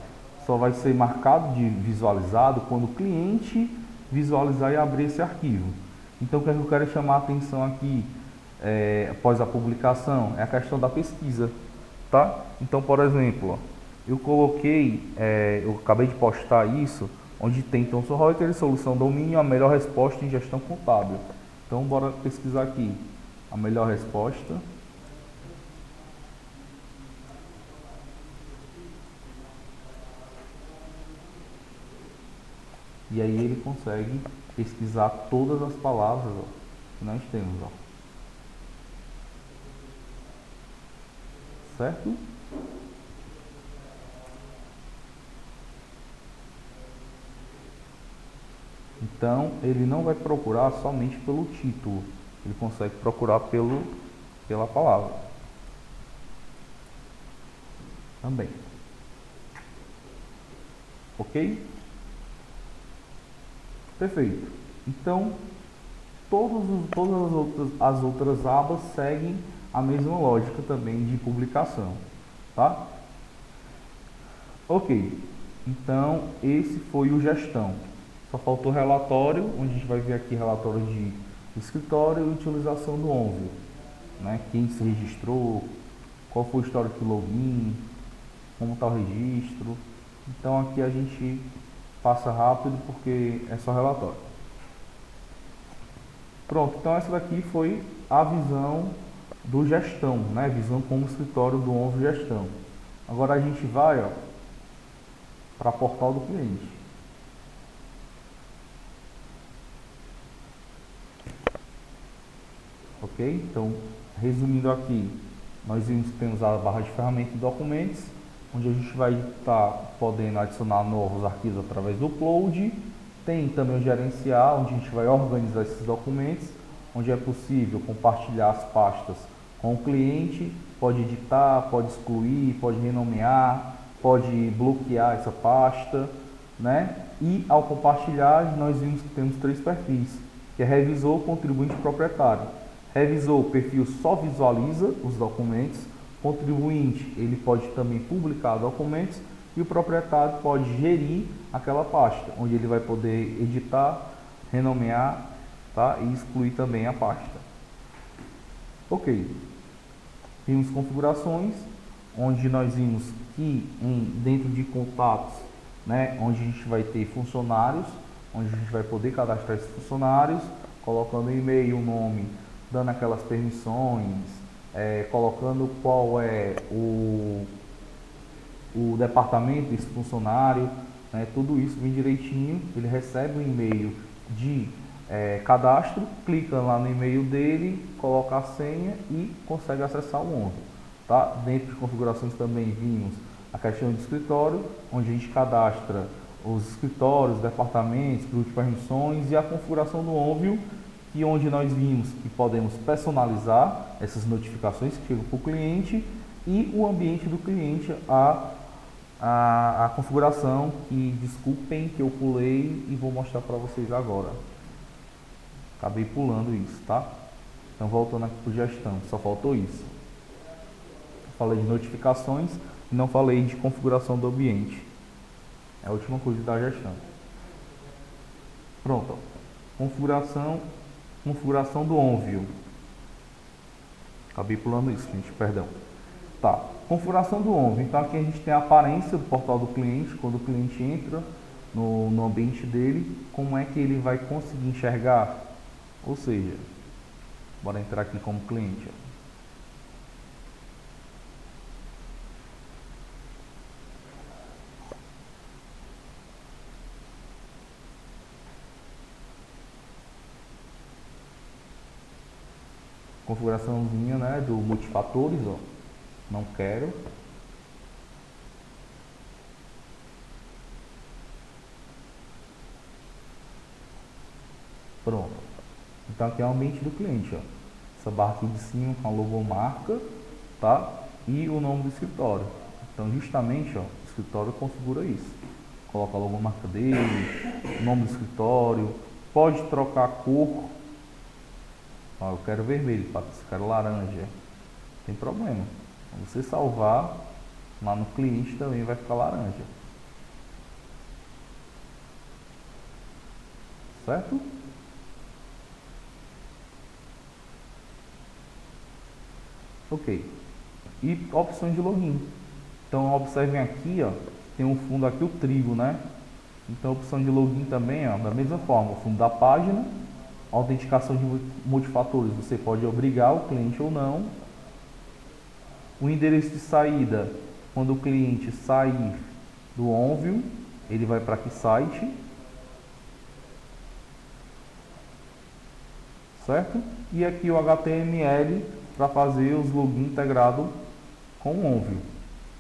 Só vai ser marcado de visualizado quando o cliente visualizar e abrir esse arquivo. Então o que eu quero chamar a atenção aqui, após a publicação, é a questão da pesquisa, tá? Então, por exemplo, ó, eu coloquei, eu acabei de postar isso, onde tem Thomson Reuters, solução domínio, a melhor resposta em gestão contábil. Então, bora pesquisar aqui a melhor resposta. E aí ele consegue pesquisar todas as palavras, ó, que nós temos, ó. Certo? Então, ele não vai procurar somente pelo título, ele consegue procurar pela palavra. também. Ok? Perfeito. Então, todas as outras abas seguem a mesma lógica também de publicação, tá? Ok. Então, esse foi o gestão. Só faltou relatório, onde a gente vai ver aqui relatório de escritório e utilização do ONVIO, né? Quem se registrou, qual foi o histórico de login, como está o registro. Então, aqui a gente passa rápido porque é só relatório. Pronto, então essa daqui foi a visão do gestão, né? Visão como escritório do ONVIO gestão. Agora a gente vai para portal do cliente. Ok? Então, resumindo aqui, nós temos a barra de ferramentas e documentos, onde a gente vai estar podendo adicionar novos arquivos através do upload. Tem também o gerenciar, onde a gente vai organizar esses documentos, onde é possível compartilhar as pastas com o cliente, pode editar, pode excluir, pode renomear, pode bloquear essa pasta, né? E ao compartilhar, nós vimos que temos 3 perfis, que é revisor, contribuinte e proprietário. Revisor, o perfil só visualiza os documentos, contribuinte, ele pode também publicar documentos, e o proprietário pode gerir aquela pasta, onde ele vai poder editar, renomear, tá? E excluir também a pasta. Ok. Temos configurações, onde nós vimos que dentro de contatos, né, onde a gente vai ter funcionários, onde a gente vai poder cadastrar esses funcionários, colocando e-mail, nome, dando aquelas permissões, colocando qual é o departamento desse funcionário, né, tudo isso bem direitinho. Ele recebe um e-mail de cadastro, clica lá no e-mail dele, coloca a senha e consegue acessar o ONVIO. Tá? Dentro de configurações também vimos a questão de escritório, onde a gente cadastra os escritórios, departamentos, grupos de permissões, e a configuração do ONVIO, que onde nós vimos que podemos personalizar essas notificações que chegam para o cliente, e o ambiente do cliente, a configuração, que desculpem que eu pulei e vou mostrar para vocês agora. Acabei pulando isso, tá? Então, voltando aqui para gestão, só faltou isso. Falei de notificações e não falei de configuração do ambiente. É a última coisa da gestão. Pronto. Configuração do ONVIO. Acabei pulando isso, gente, perdão. Tá. Configuração do ONVIO. Então, aqui a gente tem a aparência do portal do cliente. Quando o cliente entra no ambiente dele, como é que ele vai conseguir enxergar? Ou seja, bora entrar aqui como cliente. Configuraçãozinha, né, do multifatores, ó. Não quero. Pronto. Então aqui é o ambiente do cliente, ó. Essa barra aqui de cima com a logomarca, tá? E o nome do escritório. Então justamente, ó, o escritório configura isso. Coloca a logomarca dele, o nome do escritório, pode trocar a cor. Ó, eu quero vermelho, eu quero laranja. Não tem problema. Quando você salvar, lá no cliente também vai ficar laranja. Certo? Ok. E opções de login. Então observem aqui, ó, tem um fundo aqui, o trigo, né? Então a opção de login também, ó, da mesma forma, o fundo da página, autenticação de multifatores, você pode obrigar o cliente ou não. O endereço de saída, quando o cliente sair do ONVIO, ele vai para que site? Certo? E aqui o HTML para fazer os login integrado com o ONVIO.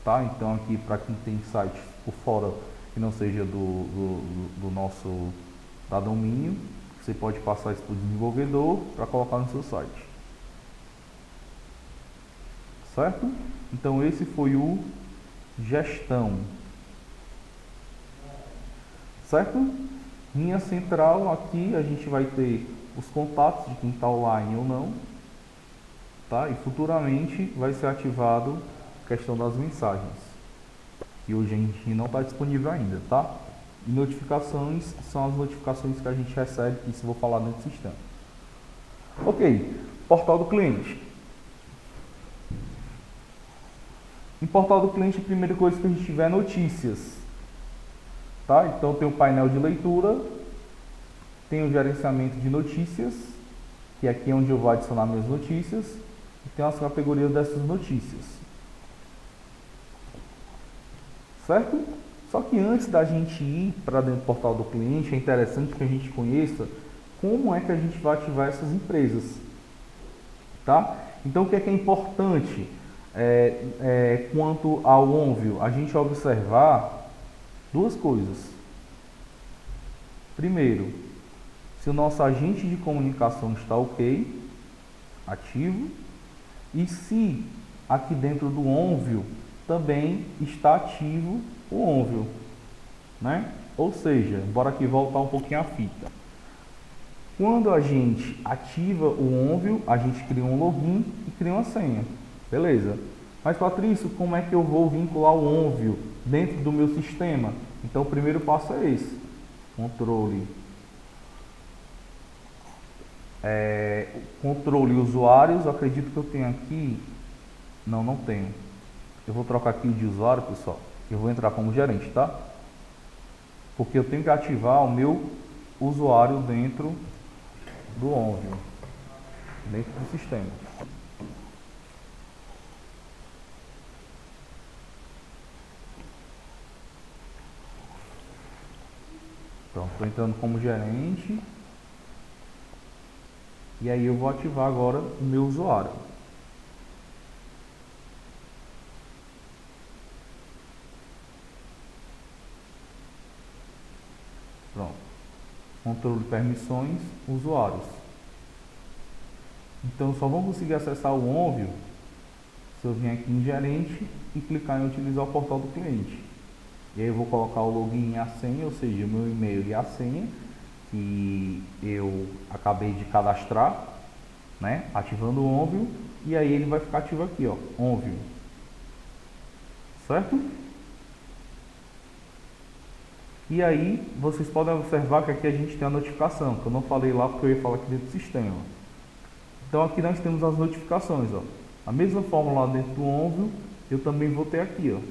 Tá? Então aqui para quem tem site por fora que não seja do nosso da domínio, você pode passar isso para o desenvolvedor para colocar no seu site. Certo? Então esse foi o gestão, certo? Linha central, aqui a gente vai ter os contatos de quem está online ou não, tá? E futuramente vai ser ativado a questão das mensagens, que hoje a gente não está disponível ainda, tá? E notificações são as notificações que a gente recebe, que isso eu vou falar dentro do sistema. Ok, portal do cliente. Em portal do cliente, a primeira coisa que a gente tiver é notícias. Tá? Então tem o painel de leitura, tem o gerenciamento de notícias, que aqui é onde eu vou adicionar minhas notícias, e tem as categorias dessas notícias. Certo? Só que antes da gente ir para dentro do portal do cliente, é interessante que a gente conheça como é que a gente vai ativar essas empresas. Tá? Então o que é importante quanto ao OnView? A gente observar duas coisas. Primeiro, se o nosso agente de comunicação está ok, ativo, e se aqui dentro do OnView também está ativo o OnView, né? Ou seja, bora aqui voltar um pouquinho a fita. Quando a gente ativa o OnView, a gente cria um login e cria uma senha, beleza? Mas Patrício, como é que eu vou vincular o OnView dentro do meu sistema? Então o primeiro passo é esse, controle usuários. Acredito que eu tenho aqui, não tenho. Eu vou trocar aqui de usuário, pessoal. Eu vou entrar como gerente, tá? Porque eu tenho que ativar o meu usuário dentro do OnView, dentro do sistema. Pronto, estou entrando como gerente. E aí eu vou ativar agora o meu usuário. Pronto. Controle de permissões, usuários. Então só vou conseguir acessar o OnView se eu vir aqui em gerente e clicar em utilizar o portal do cliente. E aí eu vou colocar o login e a senha, ou seja, o meu e-mail e a senha que eu acabei de cadastrar, né? Ativando o OnView, e aí ele vai ficar ativo aqui, ó, OnView. Certo? E aí vocês podem observar que aqui a gente tem a notificação, que eu não falei lá porque eu ia falar aqui dentro do sistema. Então aqui nós temos as notificações, ó. A mesma forma lá dentro do OnView, eu também vou ter aqui, ó,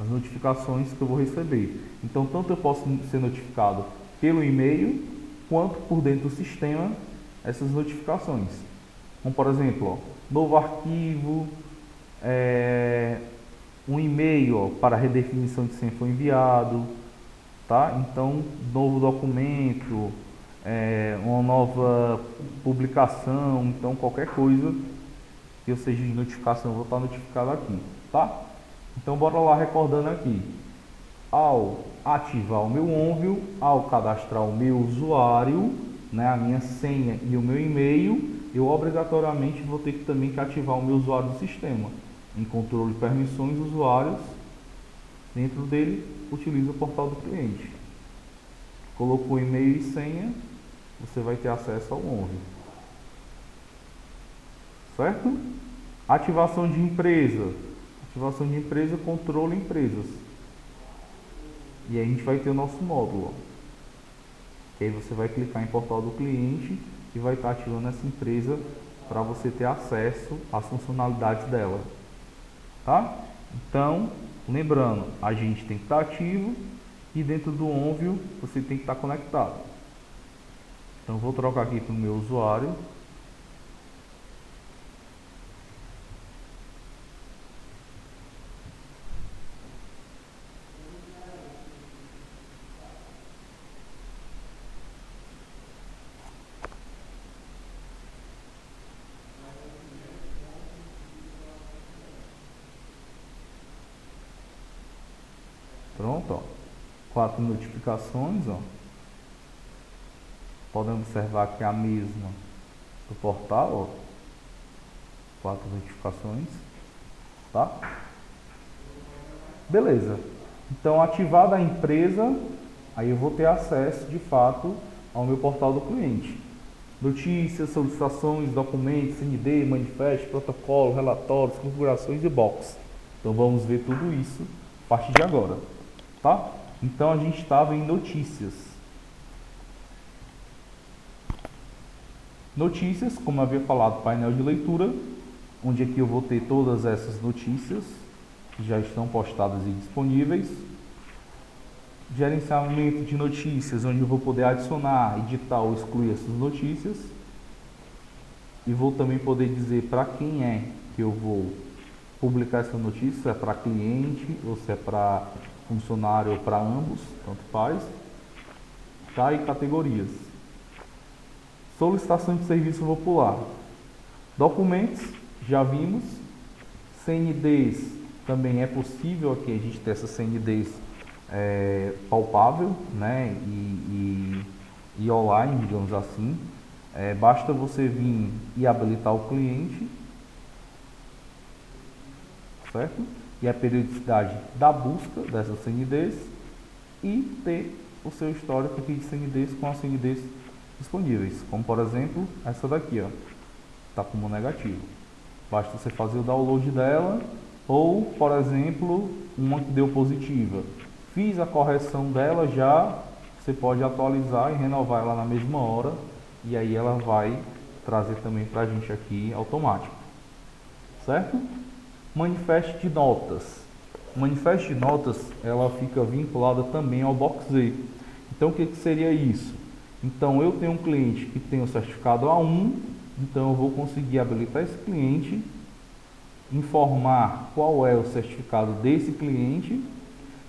as notificações que eu vou receber. Então tanto eu posso ser notificado pelo e-mail, quanto por dentro do sistema, essas notificações. Como por exemplo, ó, novo arquivo, um e-mail, ó, para redefinição de senha foi enviado, tá? Então, novo documento, uma nova publicação, então qualquer coisa que eu seja de notificação, eu vou estar notificado aqui, tá? Então, bora lá recordando aqui. Ao ativar o meu OnView, ao cadastrar o meu usuário, né, a minha senha e o meu e-mail, eu obrigatoriamente vou ter que também ativar o meu usuário do sistema. Em controle de permissões, usuários, dentro dele, utiliza o portal do cliente. Colocou e-mail e senha, você vai ter acesso ao OnView. Certo? Ativação de empresa. Ativação de empresa, controle empresas. E aí a gente vai ter o nosso módulo, ó. Que aí você vai clicar em portal do cliente e vai estar ativando essa empresa para você ter acesso às funcionalidades dela. Tá? Então, lembrando, a gente tem que estar ativo e dentro do OnView você tem que estar conectado. Então, vou trocar aqui para o meu usuário. Pronto, ó. 4 notificações, ó. Podem observar que é a mesma do portal, ó. 4 notificações, tá? Beleza. Então, ativada a empresa, aí eu vou ter acesso, de fato, ao meu portal do cliente. Notícias, solicitações, documentos, CND, manifesto, protocolo, relatórios, configurações e box. Então, vamos ver tudo isso a partir de agora, tá? Então, a gente estava em notícias. Notícias, como eu havia falado, painel de leitura, onde aqui eu vou ter todas essas notícias que já estão postadas e disponíveis. Gerenciamento de notícias, onde eu vou poder adicionar, editar ou excluir essas notícias. E vou também poder dizer para quem é que eu vou publicar essa notícia, se é para cliente ou se é para funcionário ou para ambos, tanto faz. Tá? E categorias. Solicitação de serviço eu vou pular. Documentos, já vimos. CNDs, também é possível aqui a gente ter essa CNDs palpável, né? E online, digamos assim. Basta você vir e habilitar o cliente, certo? E a periodicidade da busca dessas CNDs e ter o seu histórico aqui de CNDs com as CNDs disponíveis, como por exemplo essa daqui, ó, está como negativo. Basta você fazer o download dela, ou por exemplo uma que deu positiva. Fiz a correção dela já, você pode atualizar e renovar ela na mesma hora, e aí ela vai trazer também para a gente aqui automático, certo? Manifesto de notas. O manifesto de notas, ela fica vinculada também ao Box Z. Então o que seria isso? Então eu tenho um cliente que tem o certificado A1, então eu vou conseguir habilitar esse cliente, informar qual é o certificado desse cliente,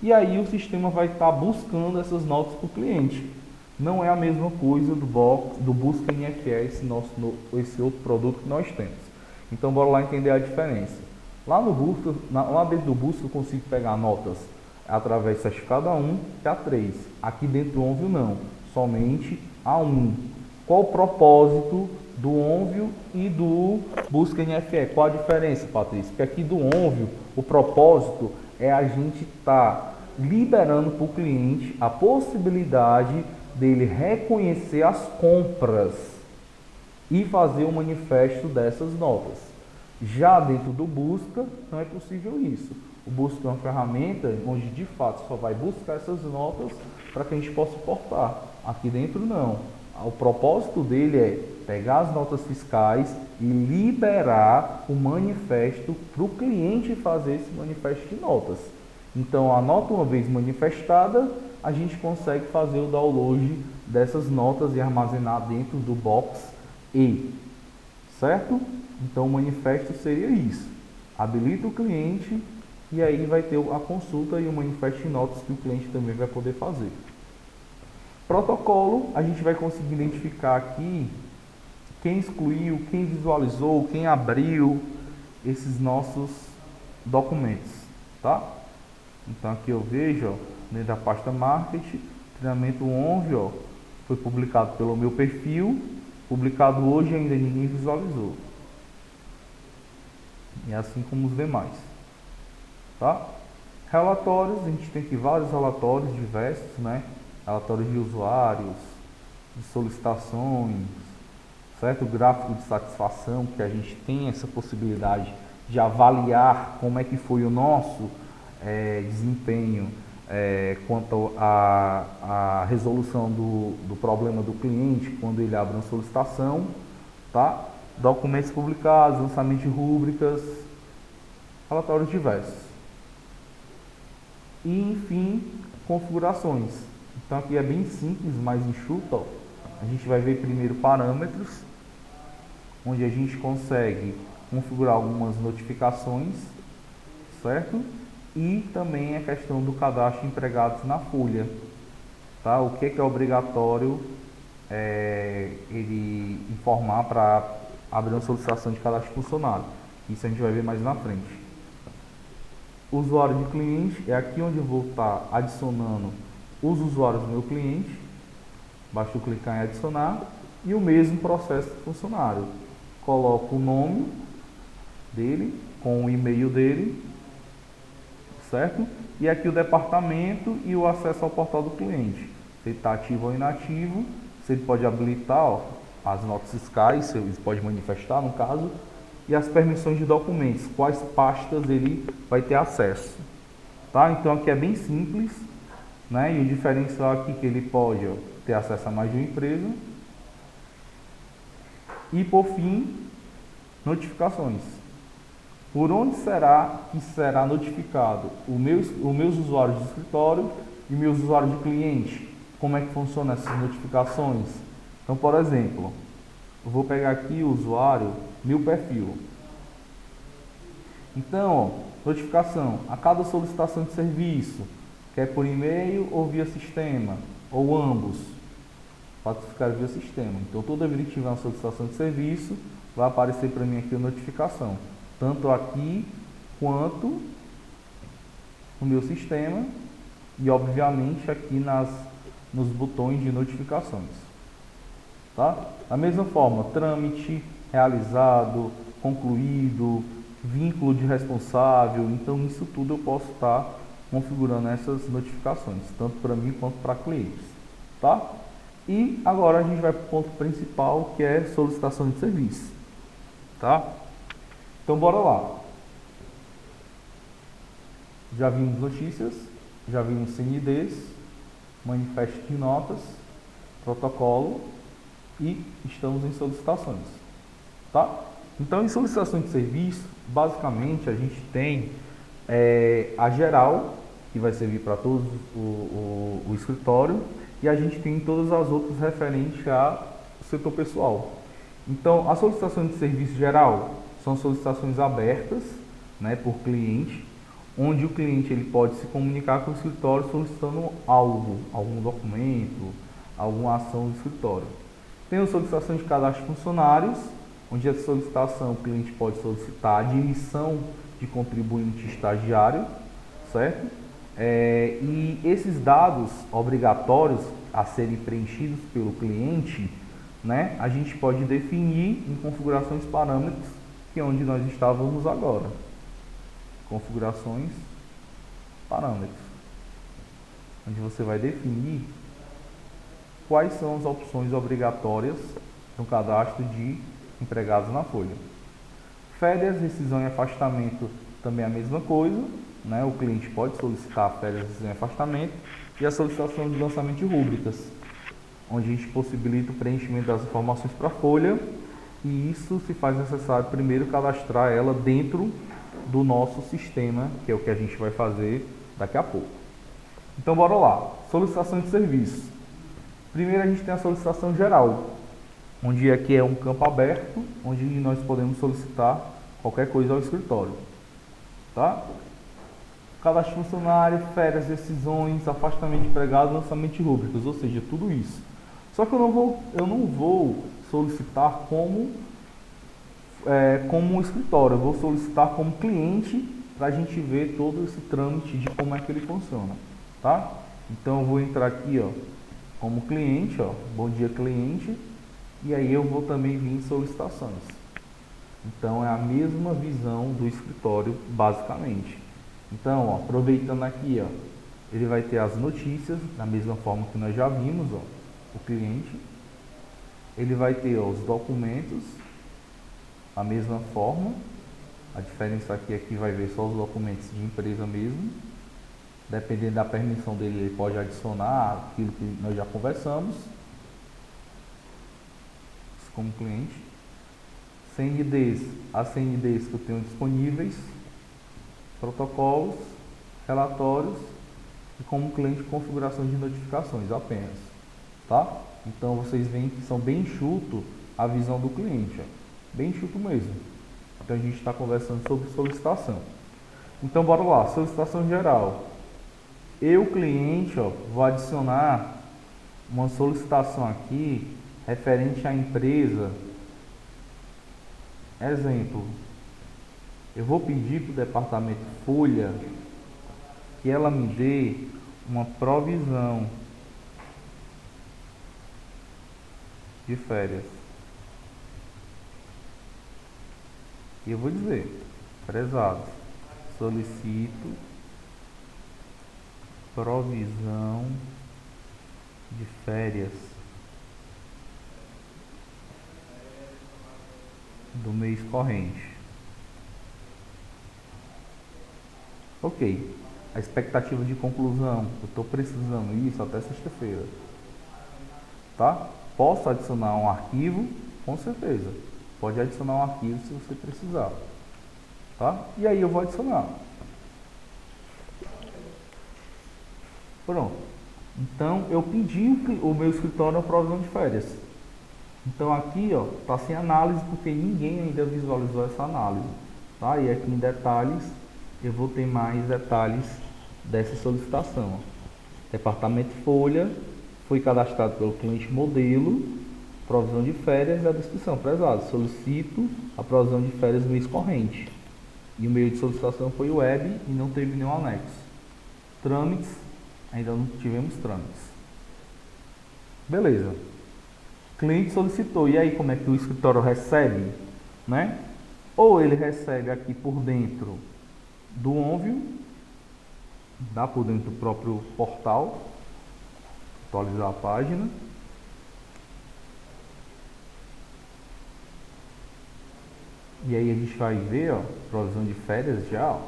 e aí o sistema vai estar buscando essas notas para o cliente. Não é a mesma coisa do Busca NFE, esse outro produto que nós temos. Então bora lá entender a diferença. Lá dentro do Busca eu consigo pegar notas através do certificado A1 e A3. Aqui dentro do Onvio não, somente A1. Qual o propósito do Onvio e do Busca NFE? Qual a diferença, Patrícia? Porque aqui do Onvio, o propósito é a gente estar liberando para o cliente a possibilidade dele reconhecer as compras e fazer o manifesto dessas notas. Já dentro do Busca, não é possível isso. O Busca é uma ferramenta onde de fato só vai buscar essas notas para que a gente possa portar. Aqui dentro não. O propósito dele é pegar as notas fiscais e liberar o manifesto para o cliente fazer esse manifesto de notas. Então, a nota uma vez manifestada, a gente consegue fazer o download dessas notas e armazenar dentro do Box E, certo? Então, o manifesto seria isso. Habilita o cliente e aí vai ter a consulta e o manifesto de notas que o cliente também vai poder fazer. Protocolo, a gente vai conseguir identificar aqui quem excluiu, quem visualizou, quem abriu esses nossos documentos, tá? Então aqui eu vejo, ó, dentro da pasta Marketing, treinamento Onvio, ó, foi publicado pelo meu perfil, publicado hoje ainda ninguém visualizou. E assim como os demais, tá? Relatórios, a gente tem aqui vários relatórios diversos, né? Relatórios de usuários, de solicitações, certo? Gráfico de satisfação, que a gente tem essa possibilidade de avaliar como é que foi o nosso desempenho quanto à resolução do problema do cliente quando ele abre uma solicitação, tá? Documentos publicados, lançamento de rúbricas, relatórios diversos. E, enfim, configurações. Então, aqui é bem simples, mais enxuto, ó. A gente vai ver primeiro parâmetros, onde a gente consegue configurar algumas notificações, certo? E também a questão do cadastro de empregados na folha, tá? O que é obrigatório ele informar para abrir uma solicitação de cadastro de funcionário. Isso a gente vai ver mais na frente. Usuário de cliente, é aqui onde eu vou estar adicionando os usuários do meu cliente. Basta eu clicar em adicionar e o mesmo processo do funcionário. Coloco o nome dele com o e-mail dele, certo? E aqui o departamento e o acesso ao portal do cliente. Se ele está ativo ou inativo, se ele pode habilitar, ó, as notas fiscais, se ele pode manifestar no caso, e as permissões de documentos, quais pastas ele vai ter acesso. Tá? Então aqui é bem simples, né? E o diferencial aqui é que ele pode, ó, ter acesso a mais de uma empresa. E por fim, notificações. Por onde será que será notificado os meus usuários de escritório e meus usuários de cliente? Como é que funcionam essas notificações? Então, por exemplo, eu vou pegar aqui o usuário, meu perfil. Então, ó, notificação a cada solicitação de serviço, quer por e-mail ou via sistema, ou ambos, pode ficar via sistema. Então, toda vez que tiver uma solicitação de serviço, vai aparecer para mim aqui a notificação, tanto aqui quanto no meu sistema e, obviamente, aqui nos botões de notificações. Tá? Da mesma forma, trâmite realizado, concluído, vínculo de responsável, então isso tudo eu posso estar configurando essas notificações, tanto para mim quanto para clientes, tá? E agora a gente vai para o ponto principal, que é solicitação de serviço, tá? Então bora lá. Já vimos notícias, já vimos CNDs, manifesto de notas, protocolo e estamos em solicitações, tá? Então, em solicitação de serviço, basicamente a gente tem a geral, que vai servir para todos o escritório, e a gente tem todas as outras referentes ao setor pessoal. Então, a solicitação de serviço geral são solicitações abertas, né, por cliente, onde o cliente ele pode se comunicar com o escritório solicitando algo, algum documento, alguma ação do escritório. Tem a solicitação de cadastro de funcionários, onde a solicitação o cliente pode solicitar a admissão de contribuinte estagiário, certo? E esses dados obrigatórios a serem preenchidos pelo cliente, né, a gente pode definir em configurações parâmetros, que é onde nós estávamos agora. Configurações parâmetros, onde você vai definir quais são as opções obrigatórias no cadastro de empregados na folha. Férias, rescisão e afastamento também é a mesma coisa, né? O cliente pode solicitar férias, rescisão e afastamento, e a solicitação de lançamento de rúbricas, onde a gente possibilita o preenchimento das informações para a folha, e isso se faz necessário primeiro cadastrar ela dentro do nosso sistema, que é o que a gente vai fazer daqui a pouco. Então bora lá, solicitação de serviço. Primeiro a gente tem a solicitação geral, onde aqui é um campo aberto, onde nós podemos solicitar qualquer coisa ao escritório, tá? Cadastro de funcionário, férias, decisões, afastamento de empregado, lançamento de rúbricas, ou seja, tudo isso. Só que eu não vou solicitar como um escritório, eu vou solicitar como cliente para a gente ver todo esse trâmite de como é que ele funciona, tá? Então eu vou entrar aqui, ó, como cliente, ó, bom dia cliente. E aí eu vou também vir em solicitações. Então é a mesma visão do escritório basicamente. Então, ó, aproveitando aqui, ó, ele vai ter as notícias da mesma forma que nós já vimos, ó, o cliente. Ele vai ter, ó, os documentos da mesma forma. A diferença aqui é que vai ver só os documentos de empresa mesmo. Dependendo da permissão dele, ele pode adicionar aquilo que nós já conversamos como cliente. CNDs, as CNDs que eu tenho disponíveis, protocolos, relatórios e como cliente configuração de notificações apenas, tá? Então vocês veem que são bem enxuto a visão do cliente, ó, bem enxuto mesmo. Então a gente está conversando sobre solicitação. Então bora lá, solicitação geral. Eu, cliente, ó, vou adicionar uma solicitação aqui referente à empresa. Exemplo, eu vou pedir para o departamento Folha que ela me dê uma provisão de férias. E eu vou dizer, prezados, solicito provisão de férias do mês corrente. Ok. A expectativa de conclusão, eu estou precisando isso até sexta-feira. Tá? Posso adicionar um arquivo? Com certeza. Pode adicionar um arquivo se você precisar. Tá? E aí eu vou adicionar. Pronto. Então eu pedi o meu escritório a provisão de férias. Então aqui está sem análise porque ninguém ainda visualizou essa análise. Tá? E aqui em detalhes eu vou ter mais detalhes dessa solicitação. Departamento Folha, foi cadastrado pelo cliente modelo, provisão de férias e a descrição. Prezado, solicito a provisão de férias do mês corrente. E o meio de solicitação foi web e não teve nenhum anexo. Trâmites, ainda não tivemos trâmites. Beleza. Cliente solicitou. E aí como é que o escritório recebe? Né? Ou ele recebe aqui por dentro do Onvio, dá por dentro do próprio portal, atualizar a página. E aí a gente vai ver, provisão de férias já,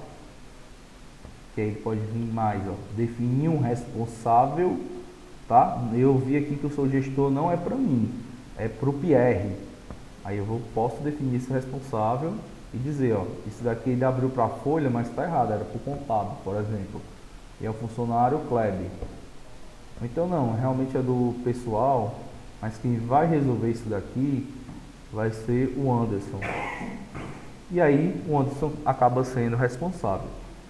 que aí pode vir mais, definir um responsável, tá? Eu vi aqui que o seu gestor não é para mim, é para o PR. Aí eu posso definir esse responsável e dizer, isso daqui ele abriu para a folha, mas está errado, era para o contábil, por exemplo. E é o funcionário Kleber. Então não, realmente é do pessoal, mas quem vai resolver isso daqui vai ser o Anderson. E aí o Anderson acaba sendo responsável.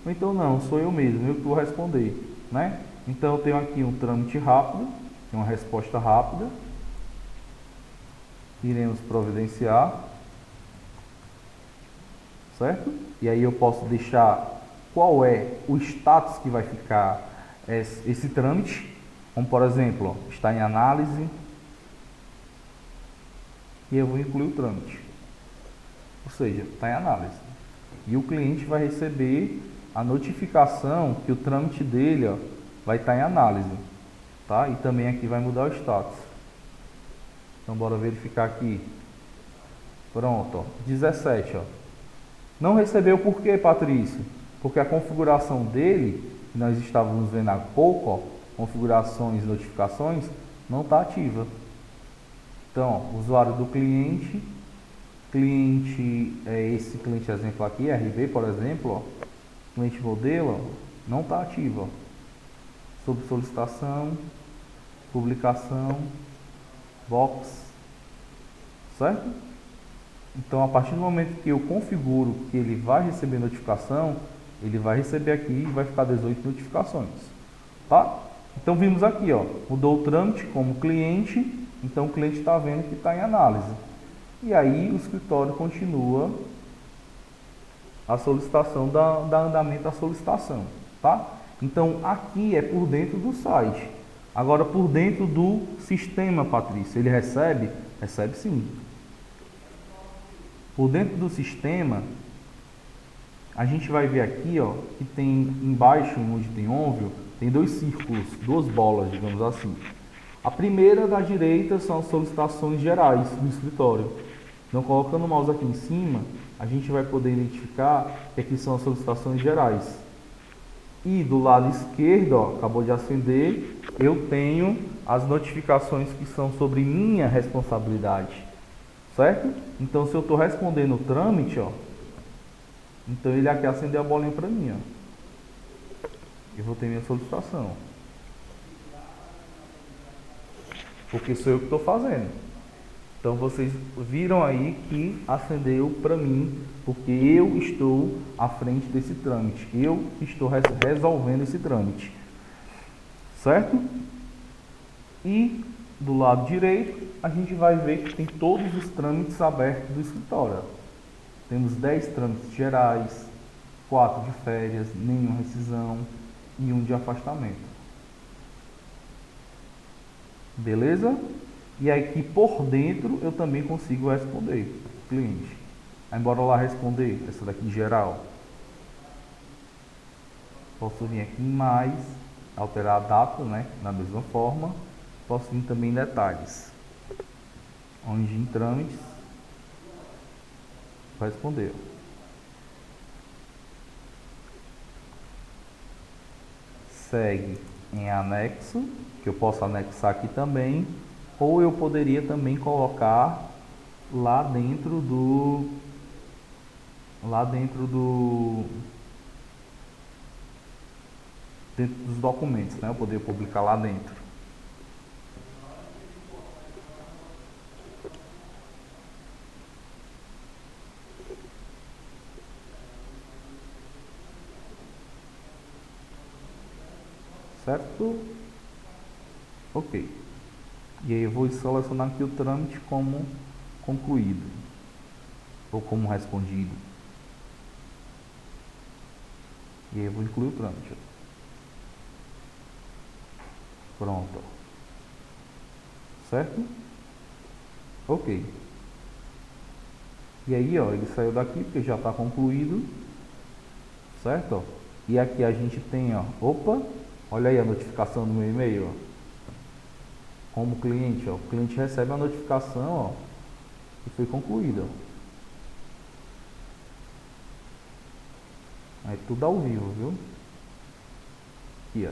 Então não, sou eu mesmo, eu que vou responder, né? Então eu tenho aqui um trâmite rápido, uma resposta rápida. Iremos providenciar, certo? E aí eu posso deixar qual é o status que vai ficar esse trâmite, como por exemplo, está em análise, e eu vou incluir o trâmite, ou seja, está em análise. E o cliente vai receber a notificação que o trâmite dele vai estar em análise, tá? E também aqui vai mudar o status. Então bora verificar aqui. Pronto, 17, Não recebeu por quê, Patrício? Porque a configuração dele, que nós estávamos vendo há pouco, configurações e notificações, não está ativa. Então, usuário do cliente, esse cliente exemplo aqui, RB, por exemplo, cliente modelo, não está ativo. Sob solicitação, publicação, box, certo? Então, a partir do momento que eu configuro que ele vai receber notificação, ele vai receber aqui e vai ficar 18 notificações, tá? Então, vimos aqui, mudou o trâmite como cliente, então o cliente está vendo que está em análise. E aí o escritório continua a solicitação, da andamento da solicitação, tá? Então, aqui é por dentro do site. Agora, por dentro do sistema, Patrícia, ele recebe? Recebe sim. Por dentro do sistema, a gente vai ver aqui, que tem embaixo, onde tem Onvio, tem dois círculos, duas bolas, digamos assim. A primeira da direita são as solicitações gerais do escritório. Então, colocando o mouse aqui em cima, a gente vai poder identificar que aqui são as solicitações gerais. E do lado esquerdo, acabou de acender, eu tenho as notificações que são sobre minha responsabilidade, certo? Então, se eu estou respondendo o trâmite, então ele aqui acendeu a bolinha para mim, eu vou ter minha solicitação, porque sou eu que estou fazendo. Então, vocês viram aí que acendeu para mim, porque eu estou à frente desse trâmite. Eu estou resolvendo esse trâmite. Certo? E do lado direito, a gente vai ver que tem todos os trâmites abertos do escritório. Temos 10 trâmites gerais, 4 de férias, nenhuma rescisão e 1 de afastamento. Beleza? E aqui por dentro eu também consigo responder o cliente. Aí bora lá responder essa daqui geral. Posso vir aqui em mais, alterar a data, né? Da mesma forma, posso vir também em detalhes, onde em trâmites vai responder. Segue em anexo, que eu posso anexar aqui também, ou eu poderia também colocar lá dentro dos documentos, né? Eu poderia publicar lá dentro. Certo? Ok. E aí eu vou selecionar aqui o trâmite como concluído ou como respondido. E aí eu vou incluir o trâmite. Pronto. Certo? Ok. E aí, ó, ele saiu daqui porque já está concluído. Certo? Ó. E aqui a gente tem, ó, opa, olha aí a notificação no meu e-mail, ó. Como cliente, ó, o cliente recebe a notificação, ó, que foi concluída. Aí tudo ao vivo, viu? Aqui, ó.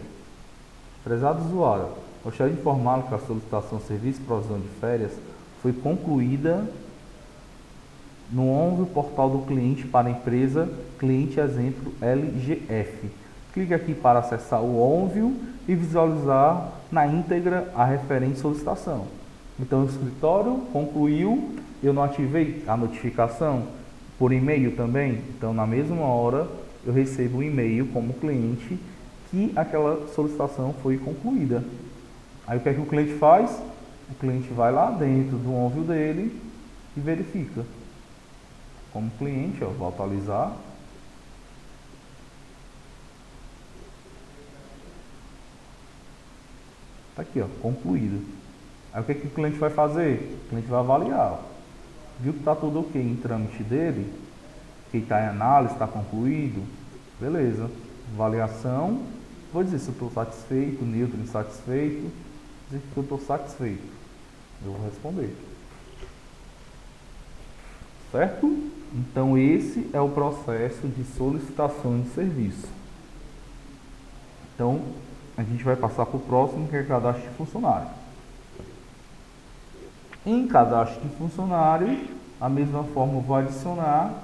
Prezado usuário, gostaria de informá-lo que a solicitação de serviço de provisão de férias foi concluída no ONVIO portal do cliente para a empresa cliente exemplo LGF. Clique aqui para acessar o ONVIO e visualizar na íntegra a referente solicitação. Então o escritório concluiu, eu não ativei a notificação por e-mail também, então na mesma hora eu recebo um e-mail como cliente que aquela solicitação foi concluída. Aí o que é que o cliente faz? O cliente vai lá dentro do ONVIO dele e verifica. Como cliente, ó, vou atualizar. Tá aqui, ó, concluído. Aí o que é que o cliente vai fazer? O cliente vai avaliar, ó. Viu que está tudo ok em trâmite dele, que está em análise, está concluído, beleza. Avaliação, vou dizer se eu estou satisfeito, neutro, insatisfeito, dizer que eu estou satisfeito. Eu vou responder. Certo? Então esse é o processo de solicitação de serviço. Então a gente vai passar para o próximo, que é cadastro de funcionário. Em cadastro de funcionário, a mesma forma eu vou adicionar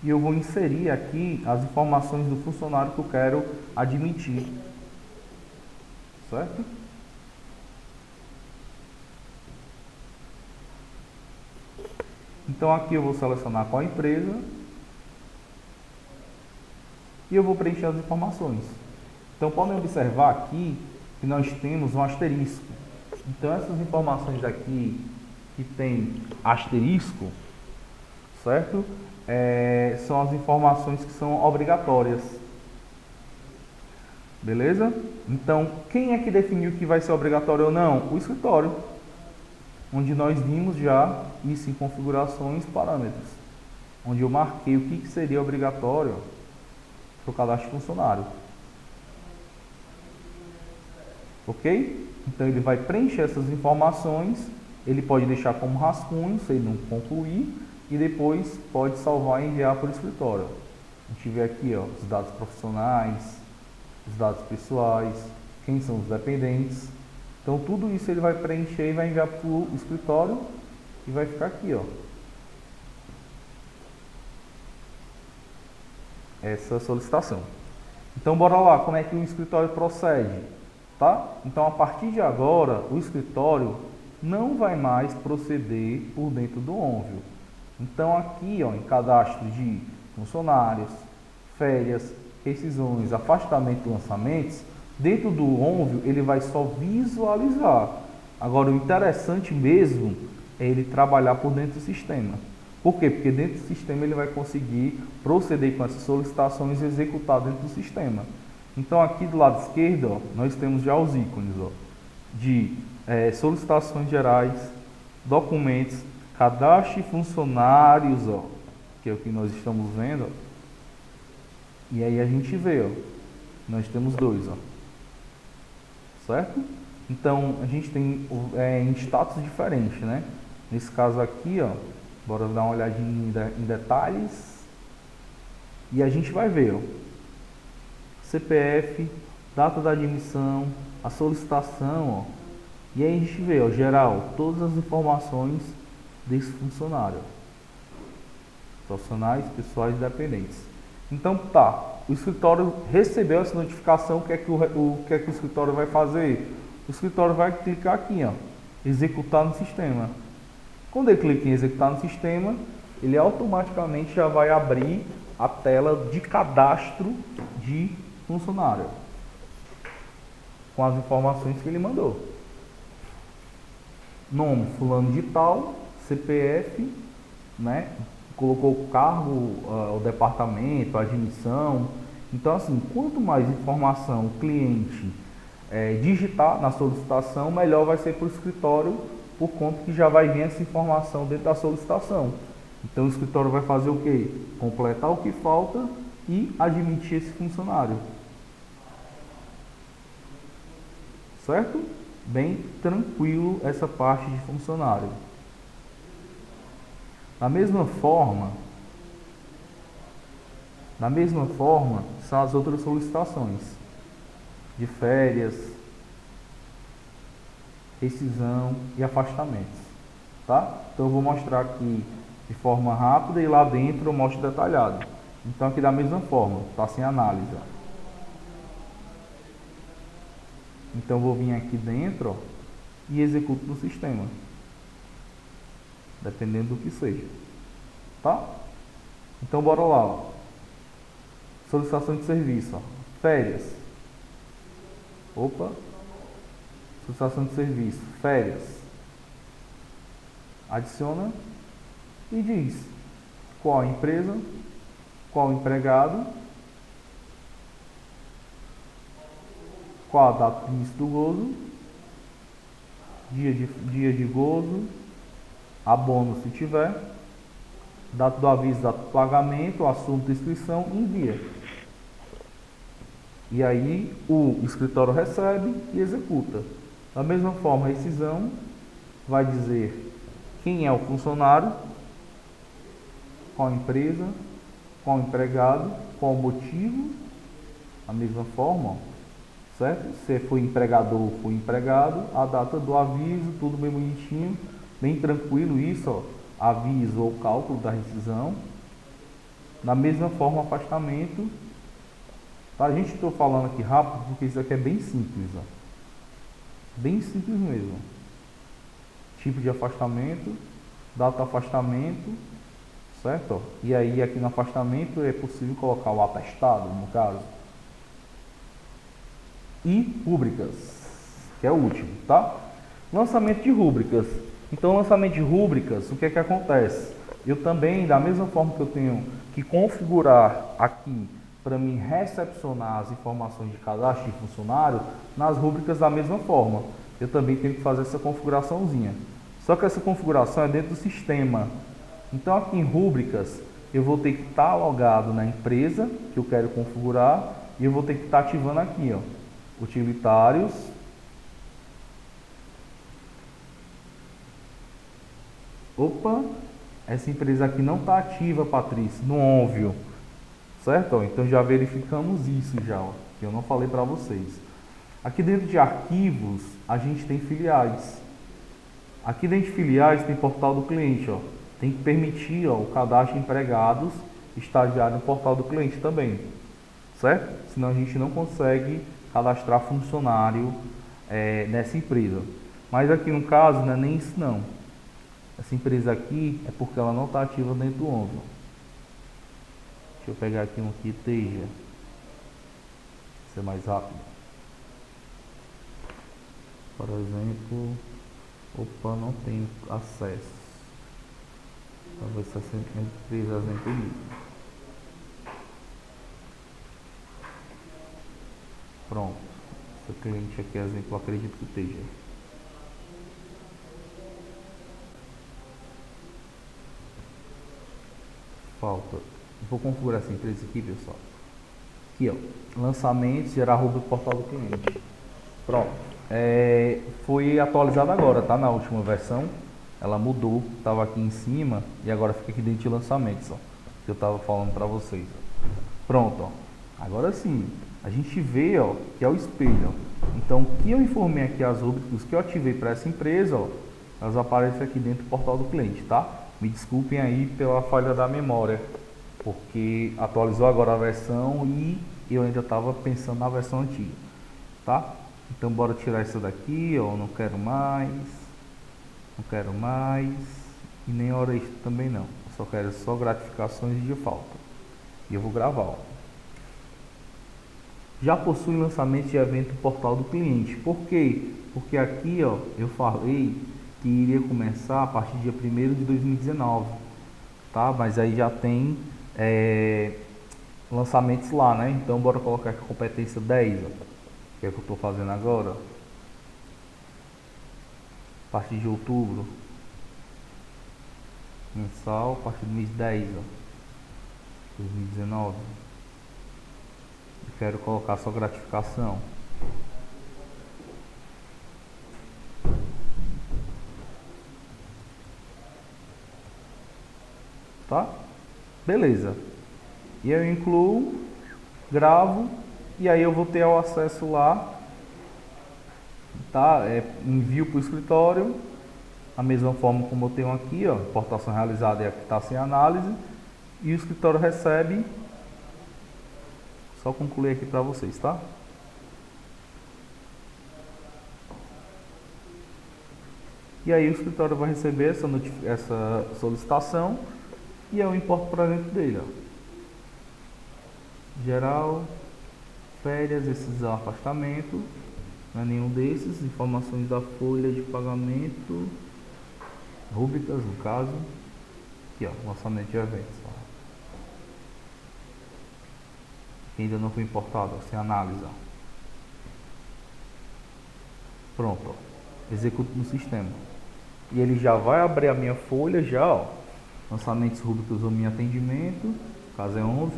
e eu vou inserir aqui as informações do funcionário que eu quero admitir. Certo? Então aqui eu vou selecionar qual empresa e eu vou preencher as informações. Então podem observar aqui que nós temos um asterisco. Então essas informações daqui que tem asterisco, certo? São as informações que são obrigatórias. Beleza? Então quem é que definiu que vai ser obrigatório ou não? O escritório. Onde nós vimos já isso em configurações, parâmetros, onde eu marquei o que seria obrigatório para o cadastro de funcionário. Ok? Então ele vai preencher essas informações, ele pode deixar como rascunho, se ele não concluir, e depois pode salvar e enviar para o escritório. A gente vê aqui, ó, os dados profissionais, os dados pessoais, quem são os dependentes. Então tudo isso ele vai preencher e vai enviar para o escritório e vai ficar aqui, ó. Essa solicitação. Então bora lá, como é que o escritório procede, tá? Então a partir de agora, o escritório não vai mais proceder por dentro do ONVIO. Então aqui, ó, em cadastro de funcionários, férias, rescisões, afastamento e lançamentos, dentro do ONVIO, ele vai só visualizar. Agora, o interessante mesmo é ele trabalhar por dentro do sistema. Por quê? Porque dentro do sistema ele vai conseguir proceder com essas solicitações e executar dentro do sistema. Então, aqui do lado esquerdo, ó, nós temos já os ícones, ó, de solicitações gerais, documentos, cadastro de funcionários, ó, que é o que nós estamos vendo, ó. E aí a gente vê, ó, nós temos dois, ó, certo? Então a gente tem em status diferentes, né? Nesse caso aqui, ó, bora dar uma olhadinha em detalhes e a gente vai ver, ó, CPF, data da admissão, a solicitação, ó, e aí a gente vê, ó, geral, todas as informações desse funcionário, profissionais, pessoais e dependentes. Então tá, o escritório recebeu essa notificação, o que é que o escritório vai fazer? O escritório vai clicar aqui, ó, executar no sistema. Quando ele clica em executar no sistema, ele automaticamente já vai abrir a tela de cadastro de funcionário com as informações que ele mandou. Nome, fulano de tal, CPF, né? Colocou o cargo, o departamento, a admissão. Então, assim, quanto mais informação o cliente digitar na solicitação, melhor vai ser para o escritório, por conta que já vai vir essa informação dentro da solicitação. Então, o escritório vai fazer o quê? Completar o que falta e admitir esse funcionário. Certo? Bem tranquilo essa parte de funcionário. Da mesma forma, são as outras solicitações de férias, rescisão e afastamentos, tá? Então eu vou mostrar aqui de forma rápida e lá dentro eu mostro detalhado. Então aqui da mesma forma, tá sem análise, ó. Então eu vou vir aqui dentro, ó, e executo no sistema, dependendo do que seja, tá? Então bora lá, ó. Solicitação de serviço, ó. Férias. Opa. Solicitação de serviço, férias. Adiciona e diz qual a empresa, qual o empregado, qual a data de início do gozo, dia de gozo, abono se tiver, data do aviso, data do pagamento, assunto de inscrição e envia. E aí o escritório recebe e executa. Da mesma forma, a rescisão vai dizer quem é o funcionário, qual a empresa, qual o empregado, qual o motivo, da mesma forma, ó, certo? Se foi empregador ou foi empregado, a data do aviso, tudo bem bonitinho, bem tranquilo isso, ó, aviso ou cálculo da rescisão. Da mesma forma, afastamento. Tá? A gente está falando aqui rápido porque isso aqui é bem simples, ó. Bem simples mesmo. Tipo de afastamento, data do afastamento, certo? Ó. E aí aqui no afastamento é possível colocar o atestado, no caso. E rúbricas, que é o último, tá? Lançamento de rúbricas. Então, lançamento de rúbricas, o que é que acontece? Eu também, da mesma forma que eu tenho que configurar aqui para me recepcionar as informações de cadastro de funcionário, nas rúbricas da mesma forma. Eu também tenho que fazer essa configuraçãozinha. Só que essa configuração é dentro do sistema. Então, aqui em rúbricas, eu vou ter que estar logado na empresa que eu quero configurar e eu vou ter que estar ativando aqui, ó, utilitários, opa, essa empresa aqui não está ativa, Patrícia, no óbvio, certo? Ó, então já verificamos isso já, ó, que eu não falei para vocês. Aqui dentro de arquivos, a gente tem filiais. Aqui dentro de filiais tem portal do cliente, ó. Tem que permitir, ó, o cadastro de empregados estagiário no portal do cliente também, certo? Senão a gente não consegue cadastrar funcionário nessa empresa. Mas aqui no caso não é nem isso não. Essa empresa aqui é porque ela não está ativa dentro do ONVO. Deixa eu pegar aqui um que esteja. Ser mais rápido. Por exemplo, opa, não tenho acesso. Talvez essa empresa vem comigo. Pronto. Esse cliente aqui, exemplo, acredito que esteja. Falta. Vou configurar essa empresa aqui, pessoal. Aqui, ó, lançamentos, gerar rubrica do portal do cliente. Pronto. Foi atualizado agora, tá? Na última versão. Ela mudou, estava aqui em cima e agora fica aqui dentro de lançamentos, ó. Que eu estava falando para vocês. Pronto, ó. Agora sim, a gente vê, ó, que é o espelho, ó. Então, o que eu informei aqui, as rubricas que eu ativei para essa empresa, ó, elas aparecem aqui dentro do portal do cliente, tá? Me desculpem aí pela falha da memória, porque atualizou agora a versão e eu ainda estava pensando na versão antiga, tá? Então, bora tirar essa daqui, ó, não quero mais, e nem hora extra também não, eu só quero só gratificações de falta, e eu vou gravar, ó. Já possui lançamento de evento no portal do cliente. Por quê? Porque aqui, ó, eu falei que iria começar a partir do dia 1º de 2019, tá? Mas aí já tem lançamentos lá, né? Então bora colocar aqui competência 10, ó, que é o que eu estou fazendo agora. A partir de outubro, mensal, a partir do mês 10, ó, 2019. Quero colocar só gratificação. Tá? Beleza. E eu incluo, gravo e aí eu vou ter o acesso lá, tá? Envio para o escritório, da mesma forma como eu tenho aqui, ó, importação realizada e aqui está sem análise, e o escritório recebe. Só concluir aqui para vocês, tá? E aí o escritório vai receber essa solicitação e eu importo para dentro dele, ó. Geral, férias, esses afastamentos, não é nenhum desses, informações da folha de pagamento, rubricas no caso, aqui ó, lançamento de eventos, ó. Que ainda não foi importado, ó, sem análise, ó. Pronto, ó. Executo no sistema. E ele já vai abrir a minha folha já, ó. Lançamentos, rubricas ou minha atendimento, caso é 11.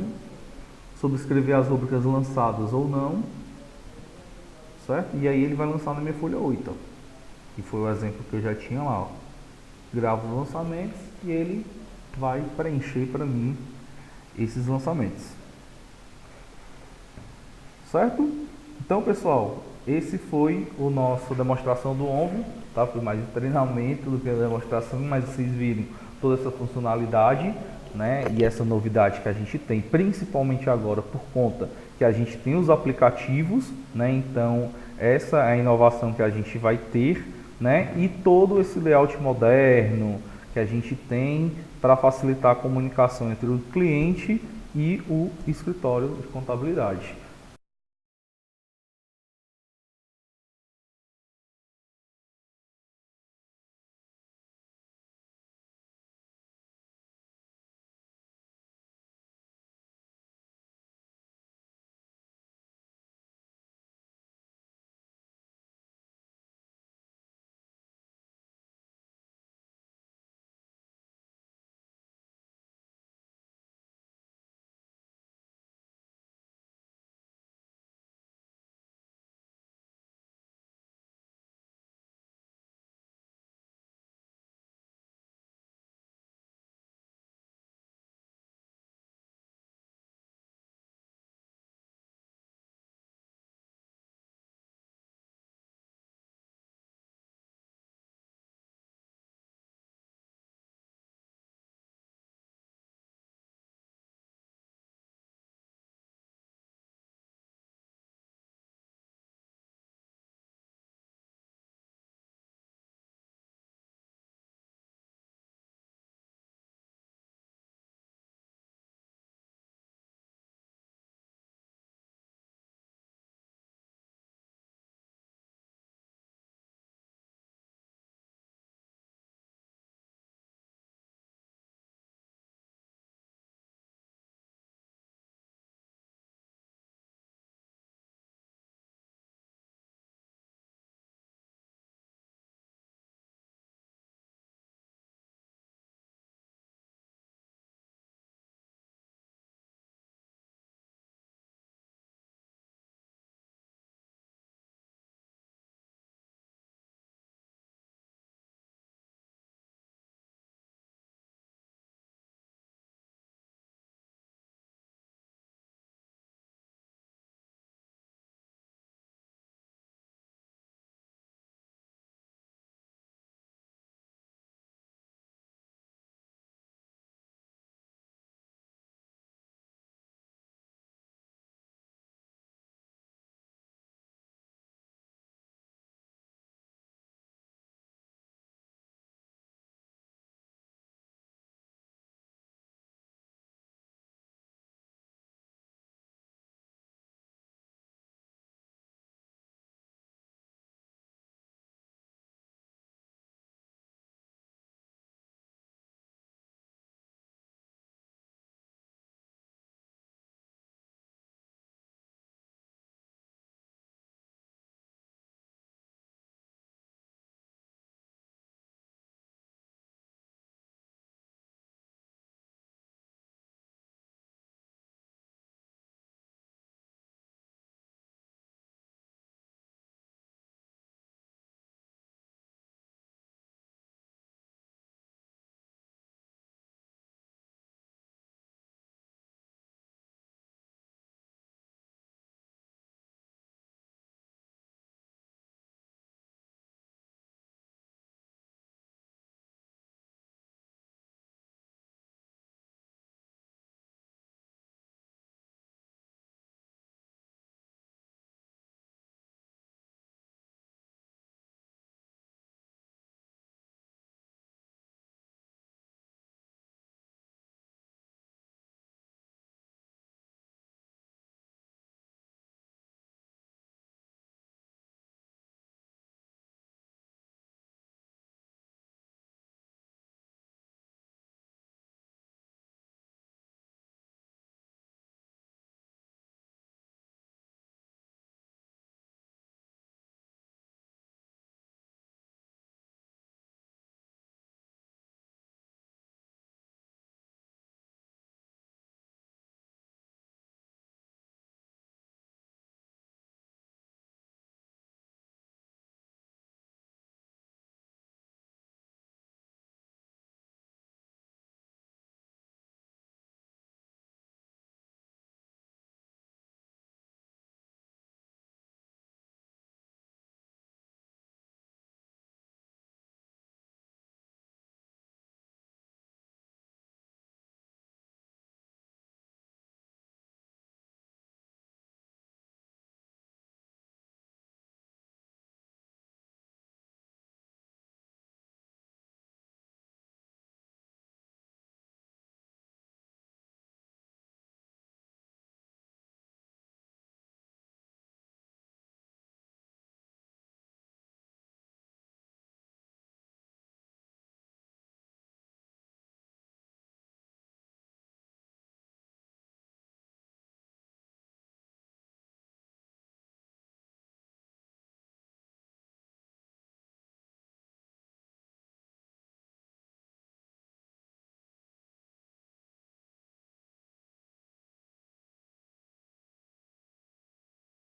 Subscrever as rubricas lançadas ou não, certo? E aí ele vai lançar na minha folha 8, ó, que foi o exemplo que eu já tinha lá, ó. Gravo os lançamentos e ele vai preencher para mim esses lançamentos, certo? Então, pessoal, esse foi o nosso demonstração do ONVO, tá? Foi mais um treinamento do que a demonstração, mas vocês viram toda essa funcionalidade, né? E essa novidade que a gente tem, principalmente agora por conta que a gente tem os aplicativos, né? Então essa é a inovação que a gente vai ter, né? E todo esse layout moderno que a gente tem para facilitar a comunicação entre o cliente e o escritório de contabilidade.